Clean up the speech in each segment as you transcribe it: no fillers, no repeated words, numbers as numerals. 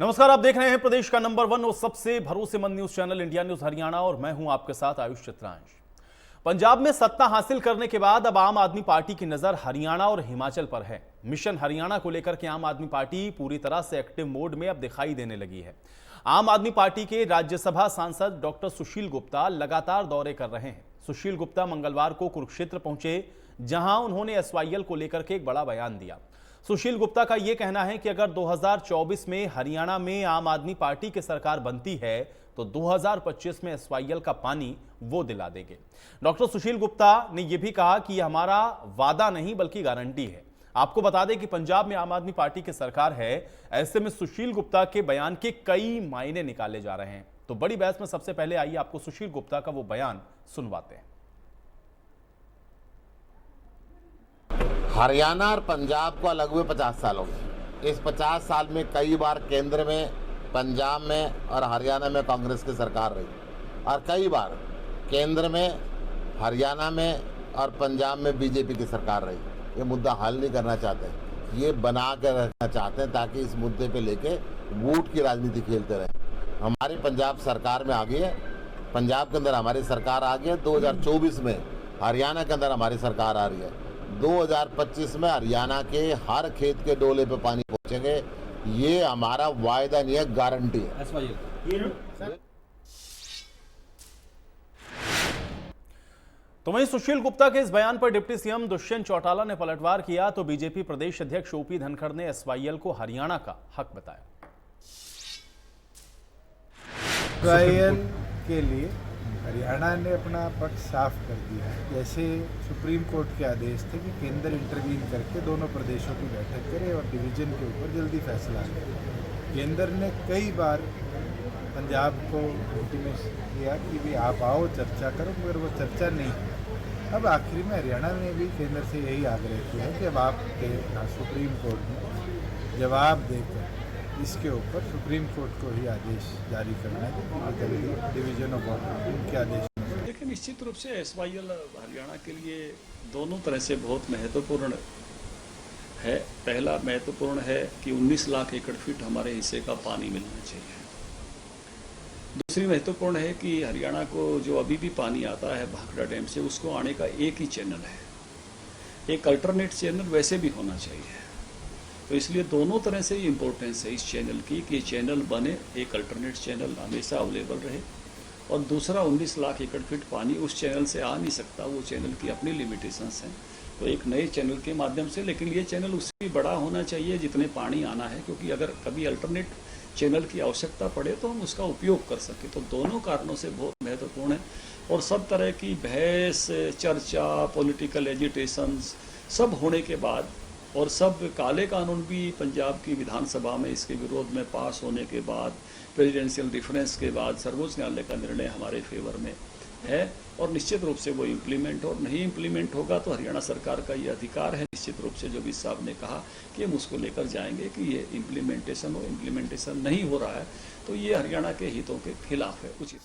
नमस्कार, आप देख रहे हैं प्रदेश का नंबर 1 और सबसे भरोसेमंद news channel India news Haryana और मैं हूं आपके साथ आयुष चित्रांश। पंजाब में सत्ता हासिल करने के बाद अब आम आदमी पार्टी की नजर हरियाणा और हिमाचल पर है। मिशन हरियाणा को लेकर के आम आदमी पार्टी पूरी तरह से एक्टिव मोड में अब दिखाई देने लगी है। आम आदमी पार्टी के राज्यसभा सांसद डॉक्टर सुशील गुप्ता लगातार दौरे कर रहे हैं। सुशील गुप्ता मंगलवार को कुरुक्षेत्र पहुंचे, जहां उन्होंने एसवाईएल को लेकर के एक बड़ा बयान दिया। सुशील गुप्ता का यह कहना है कि अगर 2024 में हरियाणा में आम आदमी पार्टी की सरकार बनती है तो 2025 में एसवाईएल का पानी वो दिला देंगे। डॉक्टर सुशील गुप्ता ने यह भी कहा कि यह हमारा वादा नहीं बल्कि गारंटी है। आपको बता दें कि पंजाब में आम आदमी पार्टी की सरकार है, ऐसे में सुशील गुप्ता के बयान के कई मायने निकाले जा रहे हैं। तो बड़ी बहस में सबसे पहले आइए आपको सुशील गुप्ता का वो बयान सुनवाते हैं। हरियाणा और पंजाब को अलग हुए 50 साल हो गए। इस 50 साल में कई बार केंद्र में, पंजाब में और हरियाणा में कांग्रेस की सरकार रही और कई बार केंद्र में, हरियाणा में और पंजाब में बीजेपी की सरकार रही। ये मुद्दा हल नहीं करना चाहते, ये बना कर रखना चाहते हैं ताकि इस मुद्दे पे लेके वोट की राजनीति खेलते रहे। हमारी पंजाब सरकार में आ गई है, पंजाब के अंदर हमारी सरकार आ गई है। 2024 में हरियाणा के अंदर हमारी सरकार आ रही है। 2025 में हरियाणा के हर खेत के डोले पे पानी पहुंचेंगे। ये हमारा वायदा नहीं है, गारंटी है। तो वहीं सुशील गुप्ता के इस बयान पर डिप्टी सीएम दुष्यंत चौटाला ने पलटवार किया तो बीजेपी प्रदेश अध्यक्ष ओपी धनखड़ ने एसवाईएल को हरियाणा का हक बताया। एसवाईएल के लिए हरियाणा ने अपना पक्ष साफ कर दिया है। जैसे सुप्रीम कोर्ट के आदेश थे कि केंद्र इंटरवीन करके दोनों प्रदेशों की बैठक करे और डिवीजन के ऊपर जल्दी फैसला ले। केंद्र ने कई बार पंजाब को इंटीमेशन किया कि भी आप आओ चर्चा करो, मगर वो चर्चा नहीं। अब आखिर में हरियाणा ने भी केंद्र से यही आग्रह किया है कि अब आपके सुप्रीम कोर्ट में जवाब देकर इसके ऊपर सुप्रीम कोर्ट को ही आदेश जारी करना है। डिवीजन ऑफ ऑर्डर के आदेश। देखिए, निश्चित रूप से एसवाईएल हरियाणा के लिए दोनों तरह से बहुत महत्वपूर्ण है। पहला महत्वपूर्ण है कि 19 लाख एकड़ फीट हमारे हिस्से का पानी मिलना चाहिए। दूसरी महत्वपूर्ण है कि हरियाणा को जो अभी भी पानी आता है भाखड़ा डैम से, उसको आने का एक ही चैनल है। एक अल्टरनेट चैनल वैसे भी होना चाहिए। तो इसलिए दोनों तरह से इम्पोर्टेंस है इस चैनल की कि चैनल बने, एक अल्टरनेट चैनल हमेशा अवेलेबल रहे। और दूसरा, 19 लाख एकड़ फीट पानी उस चैनल से आ नहीं सकता, वो चैनल की अपनी लिमिटेशंस हैं। तो एक नए चैनल के माध्यम से, लेकिन ये चैनल उससे भी बड़ा होना चाहिए जितने पानी आना है, क्योंकि अगर कभी अल्टरनेट चैनल की आवश्यकता पड़े तो हम उसका उपयोग कर सकें। तो दोनों कारणों से बहुत महत्वपूर्ण है। और सब तरह की बहस, चर्चा, पॉलिटिकल एजिटेशंस सब होने के बाद और सब काले कानून भी पंजाब की विधानसभा में इसके विरोध में पास होने के बाद, प्रेसिडेंशियल डिफरेंस के बाद सर्वोच्च न्यायालय का निर्णय हमारे फेवर में है और निश्चित रूप से वो इम्प्लीमेंट और नहीं इम्प्लीमेंट होगा तो हरियाणा सरकार का ये अधिकार है निश्चित रूप से, जो भी साहब ने कहा कि हम उसको लेकर जाएंगे कि ये इम्प्लीमेंटेशन हो। इम्प्लीमेंटेशन नहीं हो रहा है तो ये हरियाणा के हितों के खिलाफ है, उचित।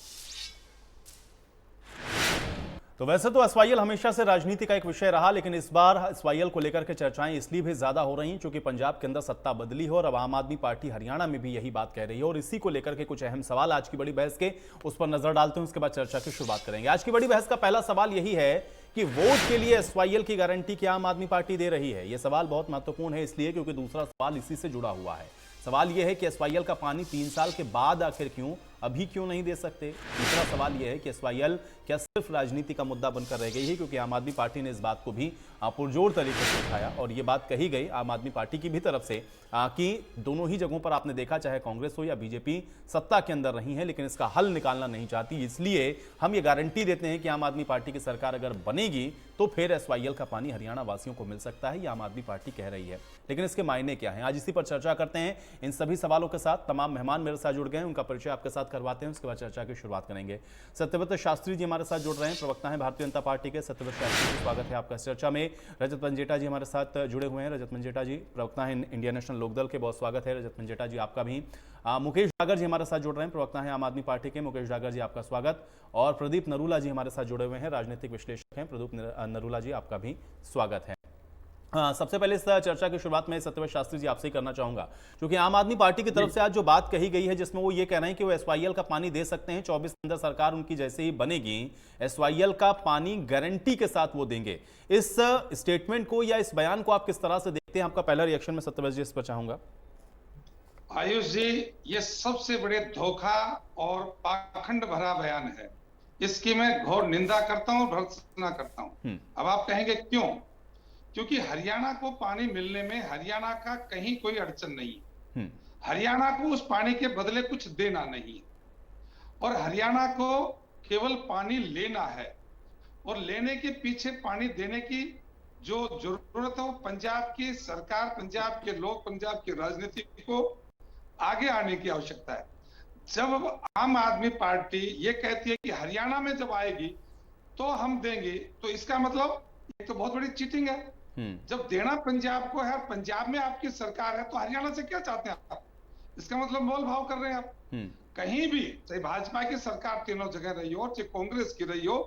तो वैसे तो एसवाईएल हमेशा से राजनीति का एक विषय रहा, लेकिन इस बार एसवाईएल को लेकर के चर्चाएं इसलिए भी ज्यादा हो रही हैं क्योंकि पंजाब के अंदर सत्ता बदली हो और अब आम आदमी पार्टी हरियाणा में भी यही बात कह रही है। और इसी को लेकर के कुछ अहम सवाल आज की बड़ी बहस के, उस पर नजर डालते हैं, उसके बाद चर्चा की शुरुआत करेंगे। आज की बड़ी बहस का पहला सवाल यही है कि वोट के लिए एसवाईएल की गारंटी क्या आम आदमी पार्टी दे रही है। यह सवाल बहुत महत्वपूर्ण है इसलिए क्योंकि दूसरा सवाल इसी से जुड़ा हुआ है। सवाल यह है कि एसवाईएल का पानी 3 साल के बाद आखिर क्यों, अभी क्यों नहीं दे सकते। दूसरा सवाल यह है कि एसवाईएल क्या सिर्फ राजनीति का मुद्दा बनकर रह गई है, क्योंकि आम आदमी पार्टी ने इस बात को भी पुरजोर तरीके से उठाया और ये बात कही गई आम आदमी पार्टी की भी तरफ से कि दोनों ही जगहों पर आपने देखा, चाहे कांग्रेस हो या बीजेपी सत्ता के अंदर रही है, लेकिन इसका हल निकालना नहीं चाहती। इसलिए हम ये गारंटी देते हैं कि आम आदमी पार्टी की सरकार अगर बनेगी तो फिर एसवाईएल का पानी हरियाणा वासियों को मिल सकता है, ये आम आदमी पार्टी कह रही है। लेकिन इसके मायने क्या हैं, आज इसी पर चर्चा करते हैं। इन सभी सवालों के साथ तमाम मेहमान मेरे साथ जुड़ गए हैं, उनका परिचय आपके साथ करवाते हैं, उसके बाद चर्चा की शुरुआत करेंगे। सत्यव्रत शास्त्री जी हमारे साथ जुड़ रहे हैं, प्रवक्ता हैं भारतीय जनता पार्टी के। सत्यव्रत शास्त्री जी, स्वागत है आपका इस चर्चा में। रजत मंजेटा जी हमारे साथ जुड़े हुए हैं। रजत मंजेटा जी प्रवक्ता हैं इंडियन नेशनल लोकदल के, बहुत स्वागत है रजत मंजेटा जी आपका भी। मुकेश डागर जी हमारे साथ जुड़ रहे हैं, प्रवक्ता हैं आम आदमी पार्टी के। मुकेश डागर जी आपका स्वागत। और प्रदीप नरूला जी हमारे साथ जुड़े हुए हैं, राजनीतिक विश्लेषक हैं। प्रदीप नरूला जी आपका भी स्वागत है। हाँ, सबसे पहले इस चर्चा की शुरुआत मैं सत्यव्रत शास्त्री जी आपसे ही करना चाहूंगा, क्योंकि आम आदमी पार्टी की तरफ से आज जो बात कही गई है जिसमें वो ये कह रहे हैं कि वो एसवाईएल का पानी दे सकते हैं, 24 के अंदर सरकार उनकी जैसे ही बनेगी एसवाईएल का पानी गारंटी के साथ वो देंगे। इस स्टेटमेंट को या इस बयान को आप किस तरह से देखते हैं? आपका पहला रिएक्शन मैं सत्यव्रत जी इस पर चाहूंगा। आयुष जी, ये सबसे बड़े धोखा और पाखंड भरा बयान है। इसकी मैं घोर निंदा करता हूं और भर्त्सना करता हूं। अब आप कहेंगे क्यों? क्योंकि हरियाणा को पानी मिलने में हरियाणा का कहीं कोई अड़चन नहीं है। हरियाणा को उस पानी के बदले कुछ देना नहीं है और हरियाणा को केवल पानी लेना है, और लेने के पीछे पानी देने की जो जरूरत है वो पंजाब की सरकार, पंजाब के लोग, पंजाब की राजनीति को आगे आने की आवश्यकता है। जब आम आदमी पार्टी ये कहती है कि हरियाणा में जब आएगी तो हम देंगे, तो इसका मतलब एक तो बहुत बड़ी चीटिंग है। जब देना पंजाब को है, पंजाब में आपकी सरकार है, तो हरियाणा से क्या चाहते हैं आप? इसका मतलब मोल भाव कर रहे हैं आप। कहीं भी चाहे भाजपा की सरकार तीनों जगह रही हो, चाहे कांग्रेस की रही हो,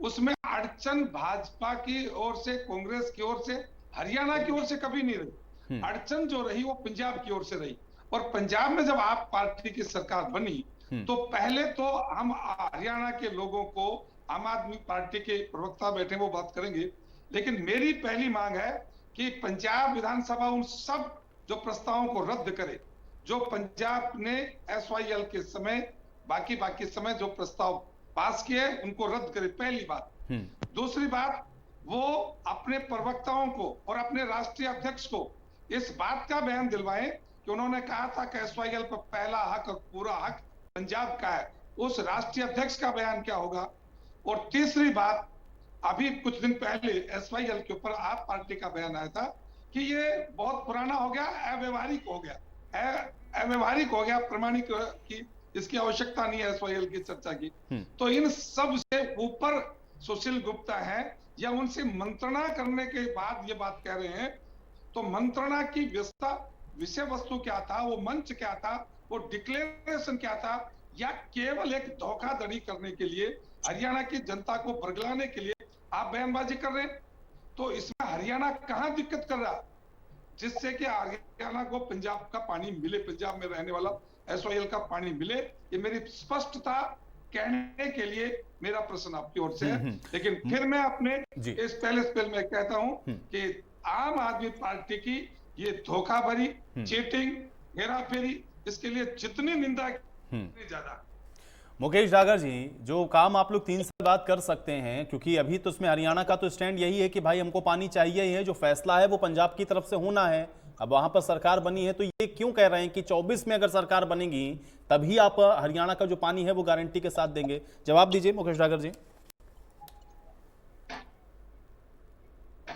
उसमें अड़चन भाजपा की ओर से, कांग्रेस की ओर से, हरियाणा की ओर से कभी नहीं रही। अड़चन जो रही वो पंजाब की ओर से रही। और पंजाब में जब आप पार्टी की सरकार बनी तो पहले तो हम हरियाणा के लोगों को, आम आदमी पार्टी के प्रवक्ता बैठे वो बात करेंगे, लेकिन मेरी पहली मांग है कि पंजाब विधानसभा उन सब जो प्रस्तावों को रद्द करे जो पंजाब ने एसवाईएल के समय, बाकी समय जो प्रस्ताव पास किए उनको रद्द करे, पहली बात। दूसरी बात, वो अपने प्रवक्ताओं को और अपने राष्ट्रीय अध्यक्ष को इस बात का बयान दिलवाएं कि उन्होंने कहा था कि एसवाईएल पर पहला हक और पूरा हक पंजाब का है, उस राष्ट्रीय अध्यक्ष का बयान क्या होगा। और तीसरी बात, अभी कुछ दिन पहले एसवाईएल के ऊपर आप पार्टी का बयान आया था कि ये बहुत पुराना हो गया, अव्यवहारिक हो गया, प्रमाणिक की इसकी आवश्यकता नहीं है एसवाईएल की चर्चा की। तो इन सब से ऊपर सुशील गुप्ता है, या उनसे मंत्रणा करने के बाद ये बात कह रहे हैं, तो मंत्रणा की विषय वस्तु क्या था, वो मंच क्या था, वो डिक्लेरेशन क्या था, या केवल एक धोखाधड़ी करने के लिए, हरियाणा की जनता को बरगलाने के लिए आप बयानबाजी कर रहे हैं? तो इसमें हरियाणा कहां दिक्कत कर रहा जिससे कि हरियाणा को पंजाब का पानी मिले, पंजाब में रहने वाला एसवाईएल का पानी मिले? ये मेरी स्पष्टता कहने के लिए मेरा प्रश्न आपकी ओर से है। लेकिन फिर मैं अपने इस पहले स्पेल में कहता हूं कि आम आदमी पार्टी की ये धोखा भरी, चीटिंग, हेराफेरी, इसके लिए जितनी निंदा उतनी ज्यादा। मुकेश डागर जी, जो काम आप लोग 3 साल बाद कर सकते हैं, क्योंकि अभी तो उसमें हरियाणा का तो स्टैंड यही है कि भाई हमको पानी चाहिए ही है, जो फैसला है वो पंजाब की तरफ से होना है। अब वहां पर सरकार बनी है तो ये क्यों कह रहे हैं कि 24 में अगर सरकार बनेगी तभी आप हरियाणा का जो पानी है वो गारंटी के साथ देंगे? जवाब दीजिए मुकेश डागर जी।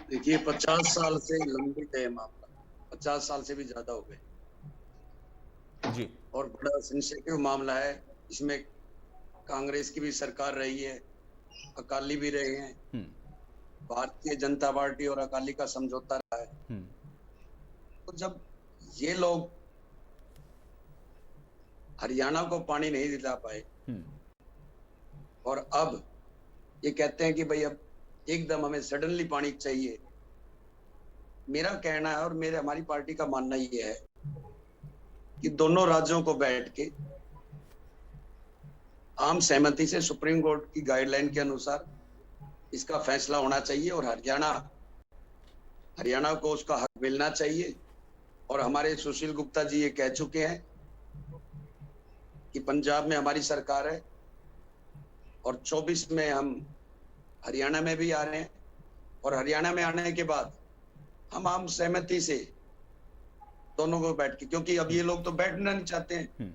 देखिए, 50 साल से लंबित है मामला, 50 साल से भी ज्यादा हो गए जी, और बड़ा सेंसिटिव मामला है। इसमें कांग्रेस की भी सरकार रही है, अकाली भी रहे हैं, भारतीय जनता पार्टी और अकाली का समझौता रहा है। तो जब ये लोग हरियाणा को पानी नहीं दिला पाए और अब ये कहते हैं कि भाई अब एकदम हमें सडनली पानी चाहिए, मेरा कहना है और हमारी पार्टी का मानना ये है कि दोनों राज्यों को बैठ के आम सहमति से सुप्रीम कोर्ट की गाइडलाइन के अनुसार इसका फैसला होना चाहिए और हरियाणा को उसका हक मिलना चाहिए। और हमारे सुशील गुप्ता जी ये कह चुके हैं कि पंजाब में हमारी सरकार है और 24 में हम हरियाणा में भी आ रहे हैं, और हरियाणा में आने के बाद हम आम सहमति से दोनों को बैठ के, क्योंकि अब ये लोग तो बैठना नहीं चाहते हैं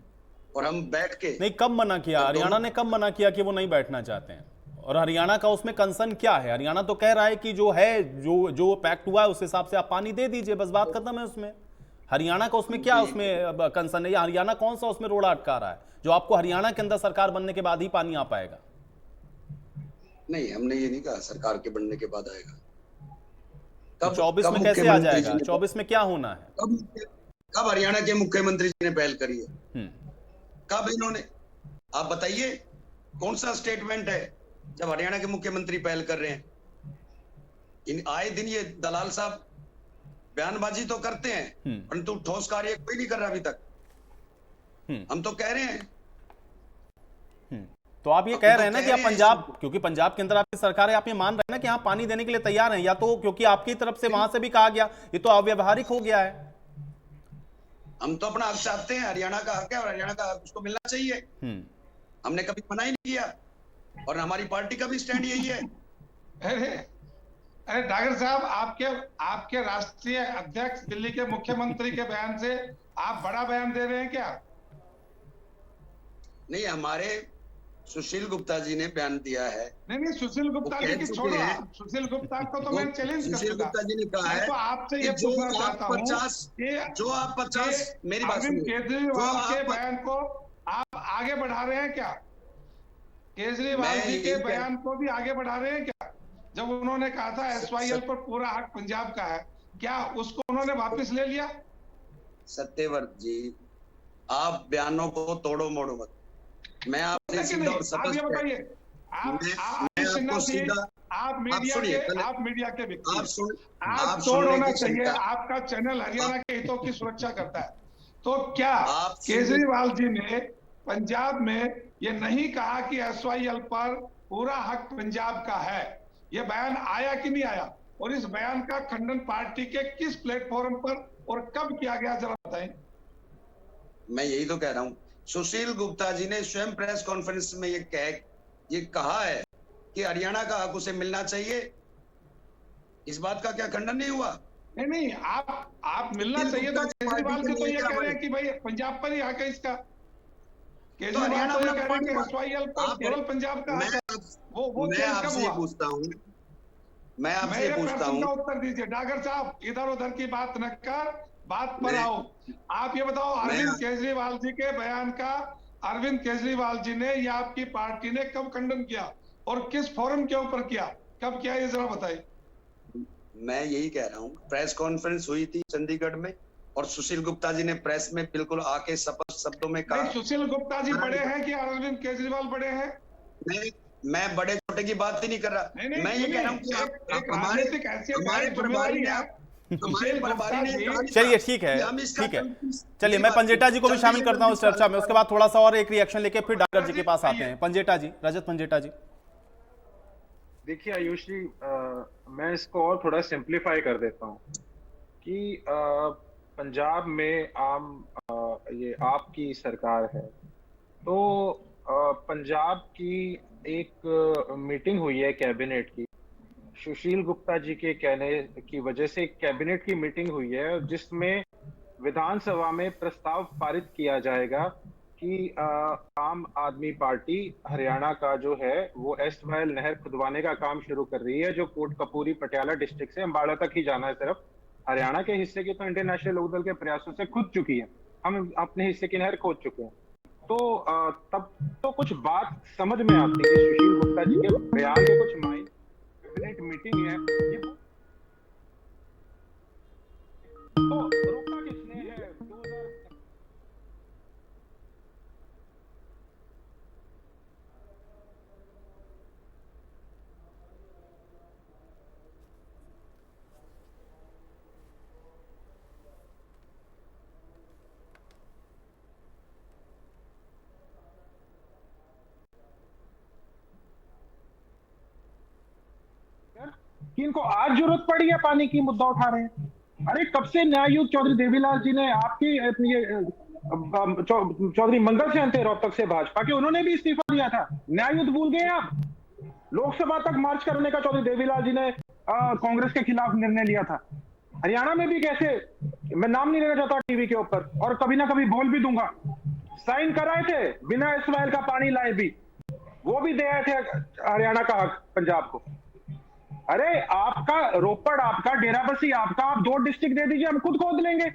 और हम बैठ के नहीं, कब मना किया हरियाणा ने? कब मना किया कि वो नहीं बैठना चाहते हैं? और हरियाणा का उसमें कंसर्न क्या है? हरियाणा तो कह रहा है कि जो है, जो पैक्ट हुआ है उस हिसाब से आप पानी दे दीजिए, बस बात खत्म है। उसमें हरियाणा का उसमें क्या उसमें कंसर्न है? या हरियाणा कौन सा उसमें रोड़ा अटका रहा है जो आपको हरियाणा के अंदर सरकार बनने के बाद ही पानी आ पाएगा? नहीं, हमने ये नहीं कहा सरकार के बनने के बाद आएगा। कब 24 में कैसे आ जाएगा? 24 में क्या होना है? कब हरियाणा के मुख्यमंत्री जी ने पहल करी है? कब इन्होंने, आप बताइए कौन सा स्टेटमेंट है जब हरियाणा के मुख्यमंत्री पहल कर रहे हैं? आए दिन ये दलाल साहब बयानबाजी तो करते हैं परंतु ठोस कार्य कोई नहीं कर रहा अभी तक। हम तो कह रहे हैं। तो आप ये कह रहे हैं ना कि आप पंजाब, क्योंकि पंजाब के अंदर आपकी सरकार है, आप ये मान रहे हैं ना कि हाँ पानी देने के लिए तैयार हैं, या तो क्योंकि आपकी तरफ से वहां से भी कहा गया, ये तो अव्यावहारिक हो गया है। हम तो अपना हक चाहते हैं, हरियाणा का हक है और हरियाणा का हक उसको मिलना चाहिए। हमने कभी मना ही नहीं किया और हमारी पार्टी का भी स्टैंड यही है। अरे डागर साहब, आपके राष्ट्रीय अध्यक्ष दिल्ली के मुख्यमंत्री के बयान से आप बड़ा बयान दे रहे हैं क्या? नहीं, हमारे सुशील गुप्ता जी ने बयान दिया है। नहीं, सुशील गुप्ता जी की छोड़ो, सुशील गुप्ता को तो मैं चैलेंज करता हूं। सुशील गुप्ता जी ने कहा है तो आपसे ये पूछना चाहता हूं कि जो आप 50 मेरी बात अरविंद सुनिए, केजरीवाल के बयान को आप आगे बढ़ा रहे हैं क्या? केजरीवाल जी के बयान को भी आगे बढ़ा रहे हैं क्या? जब उन्होंने कहा था SYL पर पूरा हक पंजाब का है, क्या उसको उन्होंने वापस ले लिया? सत्यव्रत जी, आप बयानों को तोड़ो मोड़ो मत। मैं आपसे सीधा और आप ये बताइए, आप मीडिया के व्यक्ति, आप तोड़ होना चाहिए। आपका चैनल हरियाणा के हितों की सुरक्षा करता है, तो क्या केजरीवाल जी ने पंजाब में ये नहीं कहा कि SYL पर पूरा हक पंजाब का है? ये बयान आया कि नहीं आया? और इस बयान का खंडन पार्टी के किस प्लेटफॉर्म पर और कब किया गया, जरा बताएं। मैं यही तो कह रहा हूं, सुशील गुप्ता जी ने स्वयं प्रेस कॉन्फ्रेंस में ये कहा है कि हरियाणा का हक उसे मिलना चाहिए। इस बात का क्या खंडन नहीं हुआ? नहीं, आप मिलना चाहिए तो केजरीवाल जी तो ये कह रहे हैं कि भाई पंजाब पर ही हक है इसका। केजरीवाल तो ये कह रहे हैं कि SYL पर केवल पंजाब का हक है। वो मैं आपसे पूछता हूं, मैं आपसे पूछता हूं, उत्तर दीजिए। डागर साहब, इधर उधर की बात न कर, बात पर आओ। आप ये बताओ, अरविंद केजरीवाल जी के बयान का अरविंद केजरीवाल जी ने या आपकी पार्टी ने कब खंडन किया और किस फोरम के ऊपर किया, कब किया, ये जरा बताइए। मैं यही कह रहा हूँ, प्रेस कॉन्फ्रेंस हुई थी चंडीगढ़ में और सुशील गुप्ता जी ने प्रेस में बिल्कुल आके स्पष्ट शब्दों में कहा। सुशील गुप्ता जी बड़े हैं कि अरविंद केजरीवाल बड़े हैं? नहीं, मैं बड़े छोटे की बात ही नहीं कर रहा। मैं ये कह रहा हूँ कि हमारे प्रभारी ने चलिए ठीक है। चलिए मैं पंजेटा जी को भी शामिल करता हूं इस चर्चा में, उसके बाद थोड़ा सा और एक रिएक्शन लेके फिर डागर जी के पास आते हैं। पंजेटा जी, रजत पंजेटा जी। देखिए आयुष जी, मैं इसको और थोड़ा सिंप्लीफाई कर देता हूं कि पंजाब में ये आपकी सरकार है, तो पंजाब की एक मीटिंग हुई है कैबिनेट की, सुशील गुप्ता जी के कहने की वजह से एक कैबिनेट की मीटिंग हुई है जिसमें विधानसभा में प्रस्ताव पारित किया जाएगा कि आम आदमी पार्टी हरियाणा का जो है वो SYL नहर खुदवाने का काम शुरू कर रही है, जो कोटकपूरी पटियाला डिस्ट्रिक्ट से अम्बाड़ा तक ही जाना है सिर्फ। हरियाणा के हिस्से की तो इंडियन नेशनल लोकदल के प्रयासों से खुद चुकी है, हम अपने हिस्से की नहर खोद चुके हैं। तो तब तो कुछ बात समझ में आती है कि सुशील गुप्ता जी के बयान के कुछ मायने, कैबिनेट मीटिंग है ये, तो रोका किसने है? 2000 कि इनको आज जरूरत पड़ी है पानी की, मुद्दा उठा रहे हैं। अरे कब से न्याययुक्त चौधरी देवीलाल जी ने आपकी चौधरी मंगल सेन थे रोहतक से भाजपा के, उन्होंने भी इस्तीफा दिया था। न्याययुक्त भूल गए आप? लोकसभा तक मार्च करने का चौधरी देवीलाल जी ने कांग्रेस के खिलाफ निर्णय लिया था। हरियाणा में भी कैसे, मैं नाम नहीं लेना चाहता टीवी के ऊपर और कभी ना कभी बोल भी दूंगा, साइन कराए थे बिना SYL का पानी लाए भी, वो भी दे आए थे हरियाणा का हक पंजाब को। अरे आपका रोपड़, आपका डेराबस्सी, आपका, आप 2 डिस्ट्रिक्ट दे दीजिए, हम खुद खोद लेंगे।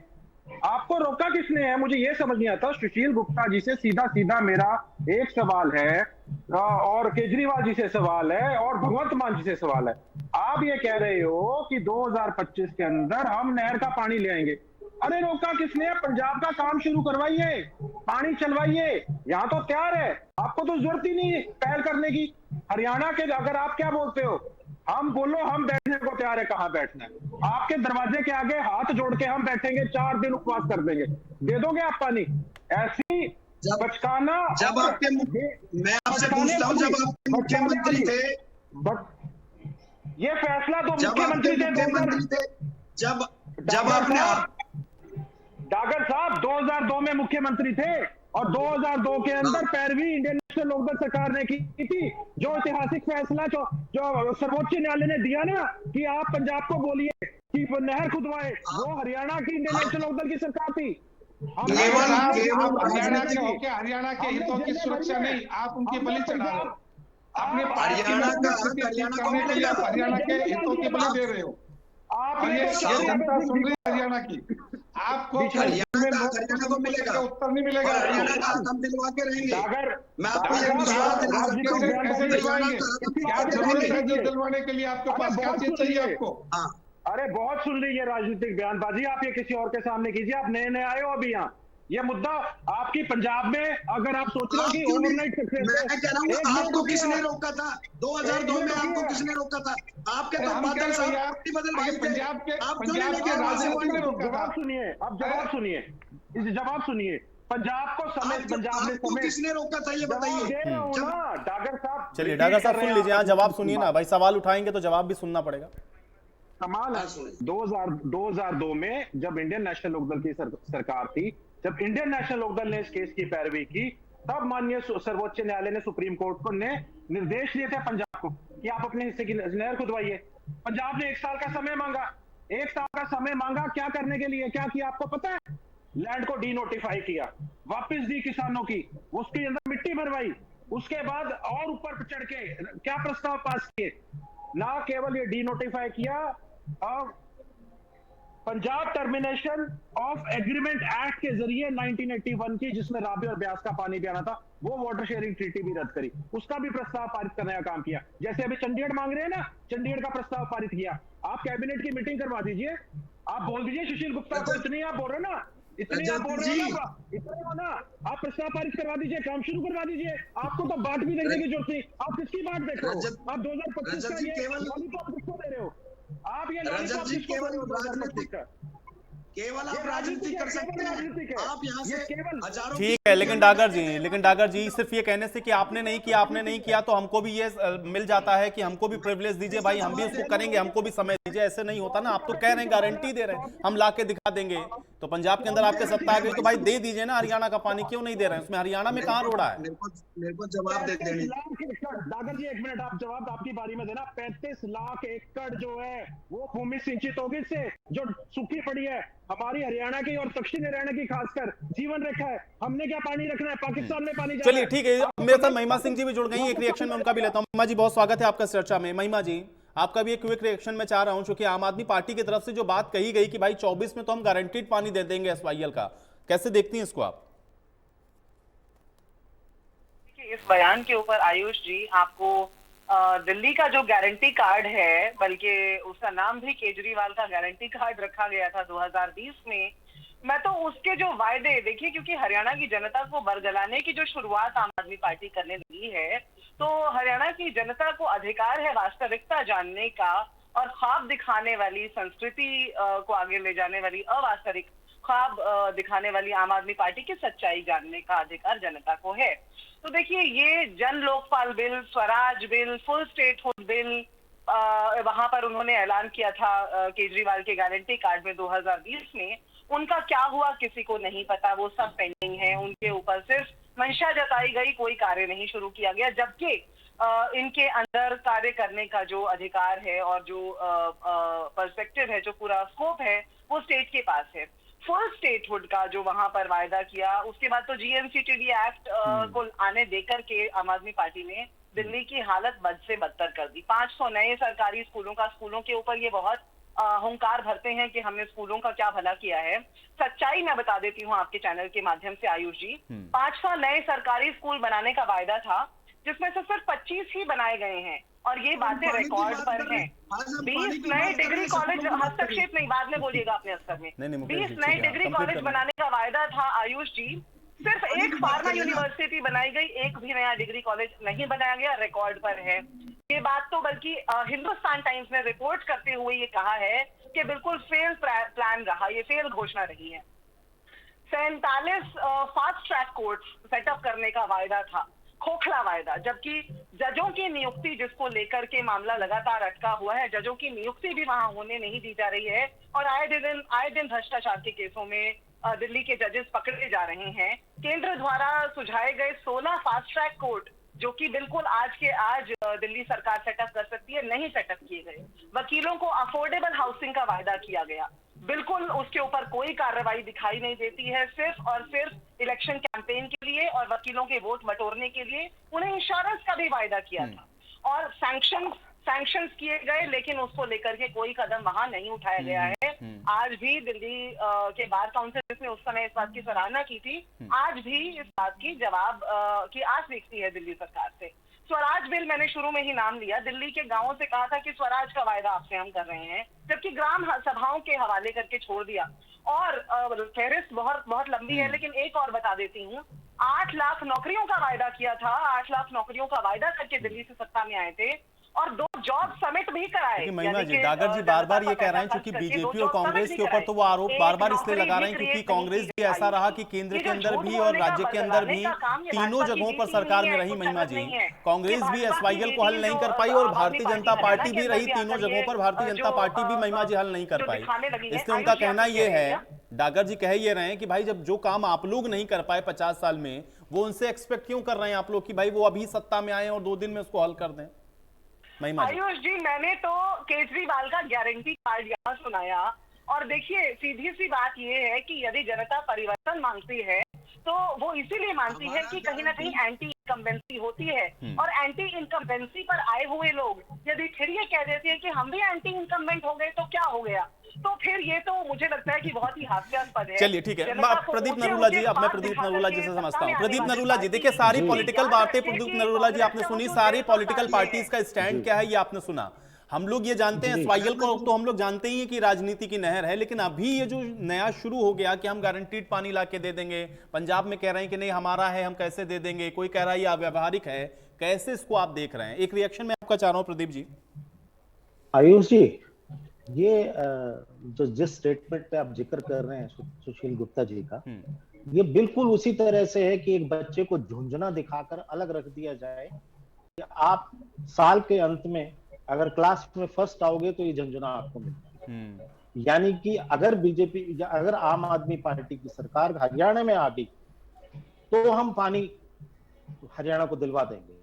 आपको रोका किसने है? मुझे ये समझ नहीं आता। सुशील गुप्ता जी से सीधा सीधा मेरा एक सवाल है और केजरीवाल जी से सवाल है और भगवंत मान जी से सवाल है। आप ये कह रहे हो कि 2025 के अंदर हम नहर का पानी ले आएंगे। अरे रोका किसने है? पंजाब का काम शुरू करवाइए, पानी चलवाइए, यहाँ तो तैयार है, आपको तो जरूरत ही नहीं पहल करने की। हरियाणा के अगर आप क्या बोलते हो हम बोलो, हम बैठने को तैयार है, कहाँ बैठना है? आपके दरवाजे के आगे हाथ जोड़ के हम बैठेंगे, 4 दिन उपवास कर देंगे, दे दोगे आप पानी? ऐसी बचकाना। जब आपके मैं आपसे पूछता हूं, जब आपके मुख्यमंत्री थे, ये फैसला तो जब आपके मुख्यमंत्री थे, जब आपने डागर साहब 2002 में मुख्यमंत्री थे और 2002 के अंदर पैरवी इंडियन नेशनल लोकदल सरकार ने की थी। जो ऐतिहासिक फैसला जो सर्वोच्च न्यायालय ने दिया ना कि आप पंजाब को बोलिए कि नहर खुदवाए, वो हरियाणा की इंडियन नेशनल लोकदल की सरकार थी। हरियाणा के हितों की सुरक्षा नहीं, आप उनकी बलि चढ़ा रहे हो। अपने हरियाणा के हितों की बलि दे रहे हो। और ये जनता सुन रही है हरियाणा की। आपको हरियाणा को मिलेगा उत्तर नहीं मिलेगा। हरियाणा का हम दिलवा के रहेंगे। मैं आपको कैसे दिलवाएंगे? क्या जरूरत है जो दिलवाने के लिए? आपके पास क्या चीज चाहिए आपको? अरे बहुत सुन ली है राजनीतिक बयानबाजी, आप ये किसी और के सामने कीजिए। आप नए नए आए हो अभी यहाँ। ये मुद्दा आपकी पंजाब में, अगर आप सोच रहे हो कि ओवरनाइट सक्सेस, मैं कह रहा हूँ आपको किसने रोका था? 2002 में आपको किसने रोका था? आपके तो बादल साहब बदल गए थे। पंजाब के जवाब सुनिए, अब जवाब सुनिए, जवाब सुनिए। पंजाब को समय, पंजाब ने समय किसने रोका था ये बताइए। डागर साहब, चलिए डागर साहब सुन लीजिए, हाँ जवाब सुनिए ना भाई, सवाल उठाएंगे तो जवाब भी सुनना पड़ेगा। कमाल है। 2002 में जब इंडियन नेशनल लोकदल की सरकार थी, जब इंडियन नेशनल लोकदल ने इस केस की पैरवी की, तब माननीय सर्वोच्च न्यायालय ने सुप्रीम कोर्ट को ने निर्देश दिए थे पंजाब को कि आप अपने हिस्से की नहर खुदवाइए। पंजाब ने 1 साल का समय मांगा, 1 साल का समय मांगा क्या करने के लिए? क्या किया आपको पता है? लैंड को डीनोटिफाई किया, वापस दी किसानों की, उसके अंदर मिट्टी भरवाई, उसके बाद और ऊपर चढ़ के क्या प्रस्ताव पास किए? ना केवल ये डीनोटिफाई किया, Punjab termination of agreement act के जरिए 1981 की, जिसमें रावी और ब्यास का पानी भी आना था, वो वाटर शेयरिंग ट्रीटी भी रद्द करी, उसका भी प्रस्ताव पारित करने का काम किया। जैसे अभी चंडीगढ़ मांग रहे हैं ना, चंडीगढ़ का प्रस्ताव पारित किया। आप कैबिनेट की मीटिंग करवा दीजिए, आप बोल दीजिए सुशील गुप्ता को, इतनी आप बोल रहे हो ना, इतनी आप बोल रहे हो ना, आप प्रस्ताव पारित करवा दीजिए, काम शुरू करवा दीजिए। आपको तो बाट भी देखने की जरूरत नहीं, आप किसकी बाट देख रहे हो? आप 2025 का ये लॉलीपॉप किसको दे रहे हो? आप ये रजत जी केवल आप राजनीति कर सकते हैं। आप यहाँ से हजारों, ठीक है, लेकिन डागर जी सिर्फ ये कहने से कि आपने नहीं किया तो हमको भी ये मिल जाता है कि हमको भी प्रिविलेज दीजिए भाई, हम भी उसको करेंगे, हमको भी समय दीजिए, ऐसे नहीं होता ना। आप तो कह रहे हैं, गारंटी दे रहे हैं, हम ला के दिखा देंगे। तो पंजाब के अंदर आपके सत्ता आ गई तो भाई दे दीजिए ना। हरियाणा का पानी क्यों नहीं दे रहे हैं? उसमें हरियाणा में कहाँ रोड़ा है? मेरे को जवाब दे देने। डागर जी 1 मिनट, आप जवाब आपकी बारी में देना। 35 लाख एकड़ जो है वो भूमि सिंचित होगी से जो सूखी पड़ी है, हमारी हरियाणा की और दक्षिण हरियाणा की खासकर जीवन रेखा है। हमने क्या पानी रखना है? पाकिस्तान में पानी। चलिए ठीक है, मेरे साथ महिमा सिंह जी भी जुड़ गई, एक रिएक्शन में उनका भी लेता हूं। महिमा जी बहुत स्वागत है आपका चर्चा में। महिमा जी आपका भी एक क्विक रिएक्शन में चाह रहा हूं, क्योंकि आम आदमी पार्टी की तरफ से जो बात कही गई कि भाई 24 में तो हम गारंटीड पानी दे देंगे एसवाईएल का, कैसे देखती हैं इसको आप? इस बयान के ऊपर आयुष जी, आपको दिल्ली का जो गारंटी कार्ड है, बल्कि उसका नाम भी केजरीवाल का गारंटी कार्ड रखा गया था 2020 में, मैं तो उसके जो वायदे देखिए, क्योंकि हरियाणा की जनता को बरगलाने की जो शुरुआत आम आदमी पार्टी करने लगी है, तो हरियाणा की जनता को अधिकार है वास्तविकता जानने का, और ख्वाब दिखाने वाली संस्कृति को आगे ले जाने वाली अवास्तविक ख्वाब दिखाने वाली आम आदमी पार्टी की सच्चाई जानने का अधिकार जनता को है। तो देखिए, ये जन Lokpal bill, Swaraj bill, full statehood bill, वहां पर उन्होंने ऐलान किया था केजरीवाल के गारंटी कार्ड में 2020 में, उनका क्या हुआ किसी को नहीं पता, वो सब पेंडिंग है। उनके ऊपर सिर्फ मंशा जताई गई, कोई कार्य नहीं शुरू किया गया, जबकि इनके अंदर कार्य करने का जो अधिकार है और जो पर्सपेक्टिव है, जो पूरा स्कोप है, वो स्टेट के पास है। फुल स्टेटहुड का जो वहां पर वायदा किया, उसके बाद तो जीएमसीटीडी एक्ट को आने देकर के आम आदमी पार्टी ने दिल्ली की हालत बद से बदतर कर दी। 500 नए सरकारी स्कूलों के ऊपर ये बहुत हुंकार भरते हैं कि हमने स्कूलों का क्या भला किया है। सच्चाई मैं बता देती हूँ आपके चैनल के माध्यम से आयुष जी, 500 नए सरकारी स्कूल बनाने का वायदा था, जिसमें से सिर्फ 25 ही बनाए गए हैं, और ये बातें रिकॉर्ड पर हैं। 20 नए डिग्री कॉलेज, हस्तक्षेप नहीं, बाद में बोलिएगा अपने स्तर में। 20 नए डिग्री कॉलेज बनाने का वायदा था आयुष जी, सिर्फ एक फार्मा यूनिवर्सिटी बनाई गई, एक भी नया डिग्री कॉलेज नहीं बनाया गया, रिकॉर्ड पर है। ये बात तो बल्कि हिंदुस्तान टाइम्स ने रिपोर्ट करते हुए ये कहा है कि बिल्कुल फेल प्लान रहा, ये फेल घोषणा रही है। 47 फास्ट ट्रैक कोर्ट सेटअप करने का वायदा था, खोखला वायदा, जबकि जजों की नियुक्ति जिसको लेकर के मामला लगातार अटका हुआ है, जजों की नियुक्ति भी वहां होने नहीं दी जा रही है और आए दिन भ्रष्टाचार के केसों में दिल्ली के जजेस पकड़े जा रहे हैं। केंद्र द्वारा सुझाए गए 16 फास्ट ट्रैक कोर्ट जो कि बिल्कुल आज के आज दिल्ली सरकार सेटअप कर सकती है, नहीं सेटअप किए गए। वकीलों को अफोर्डेबल हाउसिंग का वायदा किया गया, बिल्कुल उसके ऊपर कोई कार्रवाई दिखाई नहीं देती है। सिर्फ और सिर्फ इलेक्शन कैंपेन के लिए और वकीलों के वोट बटोरने के लिए उन्हें इंश्योरेंस का भी वायदा किया था और सैंक्शंस किए गए, लेकिन उसको लेकर के कोई कदम वहां नहीं उठाया गया है। आज भी दिल्ली के बार काउंसिल जिसने उस समय इस बात की सराहना की थी, आज भी इस बात की जवाब की आस देखती है दिल्ली सरकार से। स्वराज बिल मैंने शुरू में ही नाम लिया, दिल्ली के गांवों से कहा था कि स्वराज का वायदा आपसे हम कर रहे हैं, जबकि ग्राम सभाओं के हवाले करके छोड़ दिया। और फहरिस्त बहुत बहुत लंबी है, लेकिन एक और बता देती हूँ, 8 लाख नौकरियों का वायदा किया था, 8 लाख नौकरियों का वायदा करके दिल्ली से सत्ता में आए थे और 2 जॉब समिट भी कराए। महिमा जी, डागर जी बार बार ये कह रहे हैं क्योंकि बीजेपी और कांग्रेस के ऊपर तो वो आरोप बार बार इसलिए लगा रहे हैं क्योंकि कांग्रेस भी ऐसा रहा कि केंद्र के अंदर भी और राज्य के अंदर भी तीनों जगहों पर सरकार में रही। महिमा जी, कांग्रेस भी एसवाईएल को हल नहीं कर पाई और भारतीय जनता पार्टी भी रही तीनों जगहों पर, भारतीय जनता पार्टी भी महिमा जी हल नहीं कर पाई। इसलिए उनका कहना ये है, डागर जी कह ये रहे हैं कि भाई जब जो काम आप लोग नहीं कर पाए 50 साल में, वो उनसे एक्सपेक्ट क्यों कर रहे हैं आप लोग कि भाई वो अभी सत्ता में आए और 2 दिन में उसको हल कर दें। आयुष जी, मैंने तो केजरीवाल का गारंटी कार्ड यहाँ सुनाया और देखिए सीधी सी बात ये है कि यदि जनता परिवर्तन मांगती है तो वो इसीलिए मांगती है कि कहीं ना कहीं एंटी इनकम्बेंसी होती है और एंटी इनकम्बेंसी पर आए हुए लोग यदि फिर ये कह देते हैं कि हम भी एंटी इनकम्बेंट हो गए तो क्या हो गया, तो फिर ये तो मुझे लगता है कि बहुत ही हास्यास्पद है। चलिए ठीक है, प्रदीप नरूला जी, अब मैं प्रदीप नरूला जी से समझता हूँ। प्रदीप नरूला जी, देखिए सारी पॉलिटिकल बातें प्रदीप नरूला जी आपने सुनी, सारी पॉलिटिकल पार्टीज का स्टैंड क्या है ये आपने सुना। हम लोग ये जानते हैं एसवाईएल को तो हम लोग जानते ही हैं कि राजनीति की नहर है, लेकिन अभी ये जो नया शुरू हो गया कि हम गारंटीड पानी लाके दे देंगे, पंजाब में कह रहे हैं कि नहीं हमारा है हम कैसे दे देंगे, कोई कह रहा है ये अव्यावहारिक है, कैसे इसको आप देख रहे हैं? एक रिएक्शन मैं आपका चाह रहा हूं प्रदीप जी। आयुष जी, ये जो जिस स्टेटमेंट पे आप जिक्र कर रहे हैं सुशील गुप्ता जी का, ये बिल्कुल उसी तरह से है कि एक बच्चे को झुंझुना दिखाकर अलग रख दिया जाए कि आप साल के अंत में अगर क्लास में फर्स्ट आओगे तो ये झुंझुना आपको मिलता है। यानी कि अगर बीजेपी या अगर आम आदमी पार्टी की सरकार हरियाणा में आ गई तो हम पानी हरियाणा को दिलवा देंगे।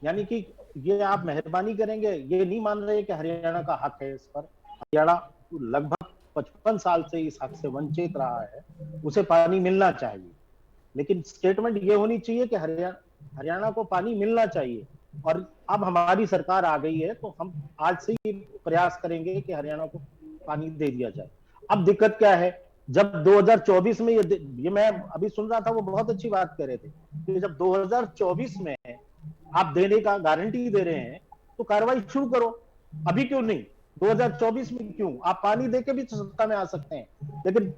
यानी कि ये आप मेहरबानी करेंगे, ये नहीं मान रहे कि हरियाणा का हक है इस पर। हरियाणा लगभग 55 साल से इस हक से वंचित रहा है, उसे पानी मिलना चाहिए। लेकिन स्टेटमेंट ये होनी चाहिए कि हरियाणा को पानी मिलना चाहिए और अब हमारी सरकार आ गई है तो हम आज से ही प्रयास करेंगे कि हरियाणा को पानी दे दिया जाए। अब दिक्कत क्या है, जब 2024 में ये मैं अभी सुन रहा था, वो बहुत अच्छी बात कह रहे थे कि जब 2024 में आप देने का गारंटी दे रहे हैं तो कार्रवाई शुरू करो, अभी क्यों नहीं? 2024 में क्यों? आप पानी देके भी तो सत्ता में आ सकते हैं, लेकिन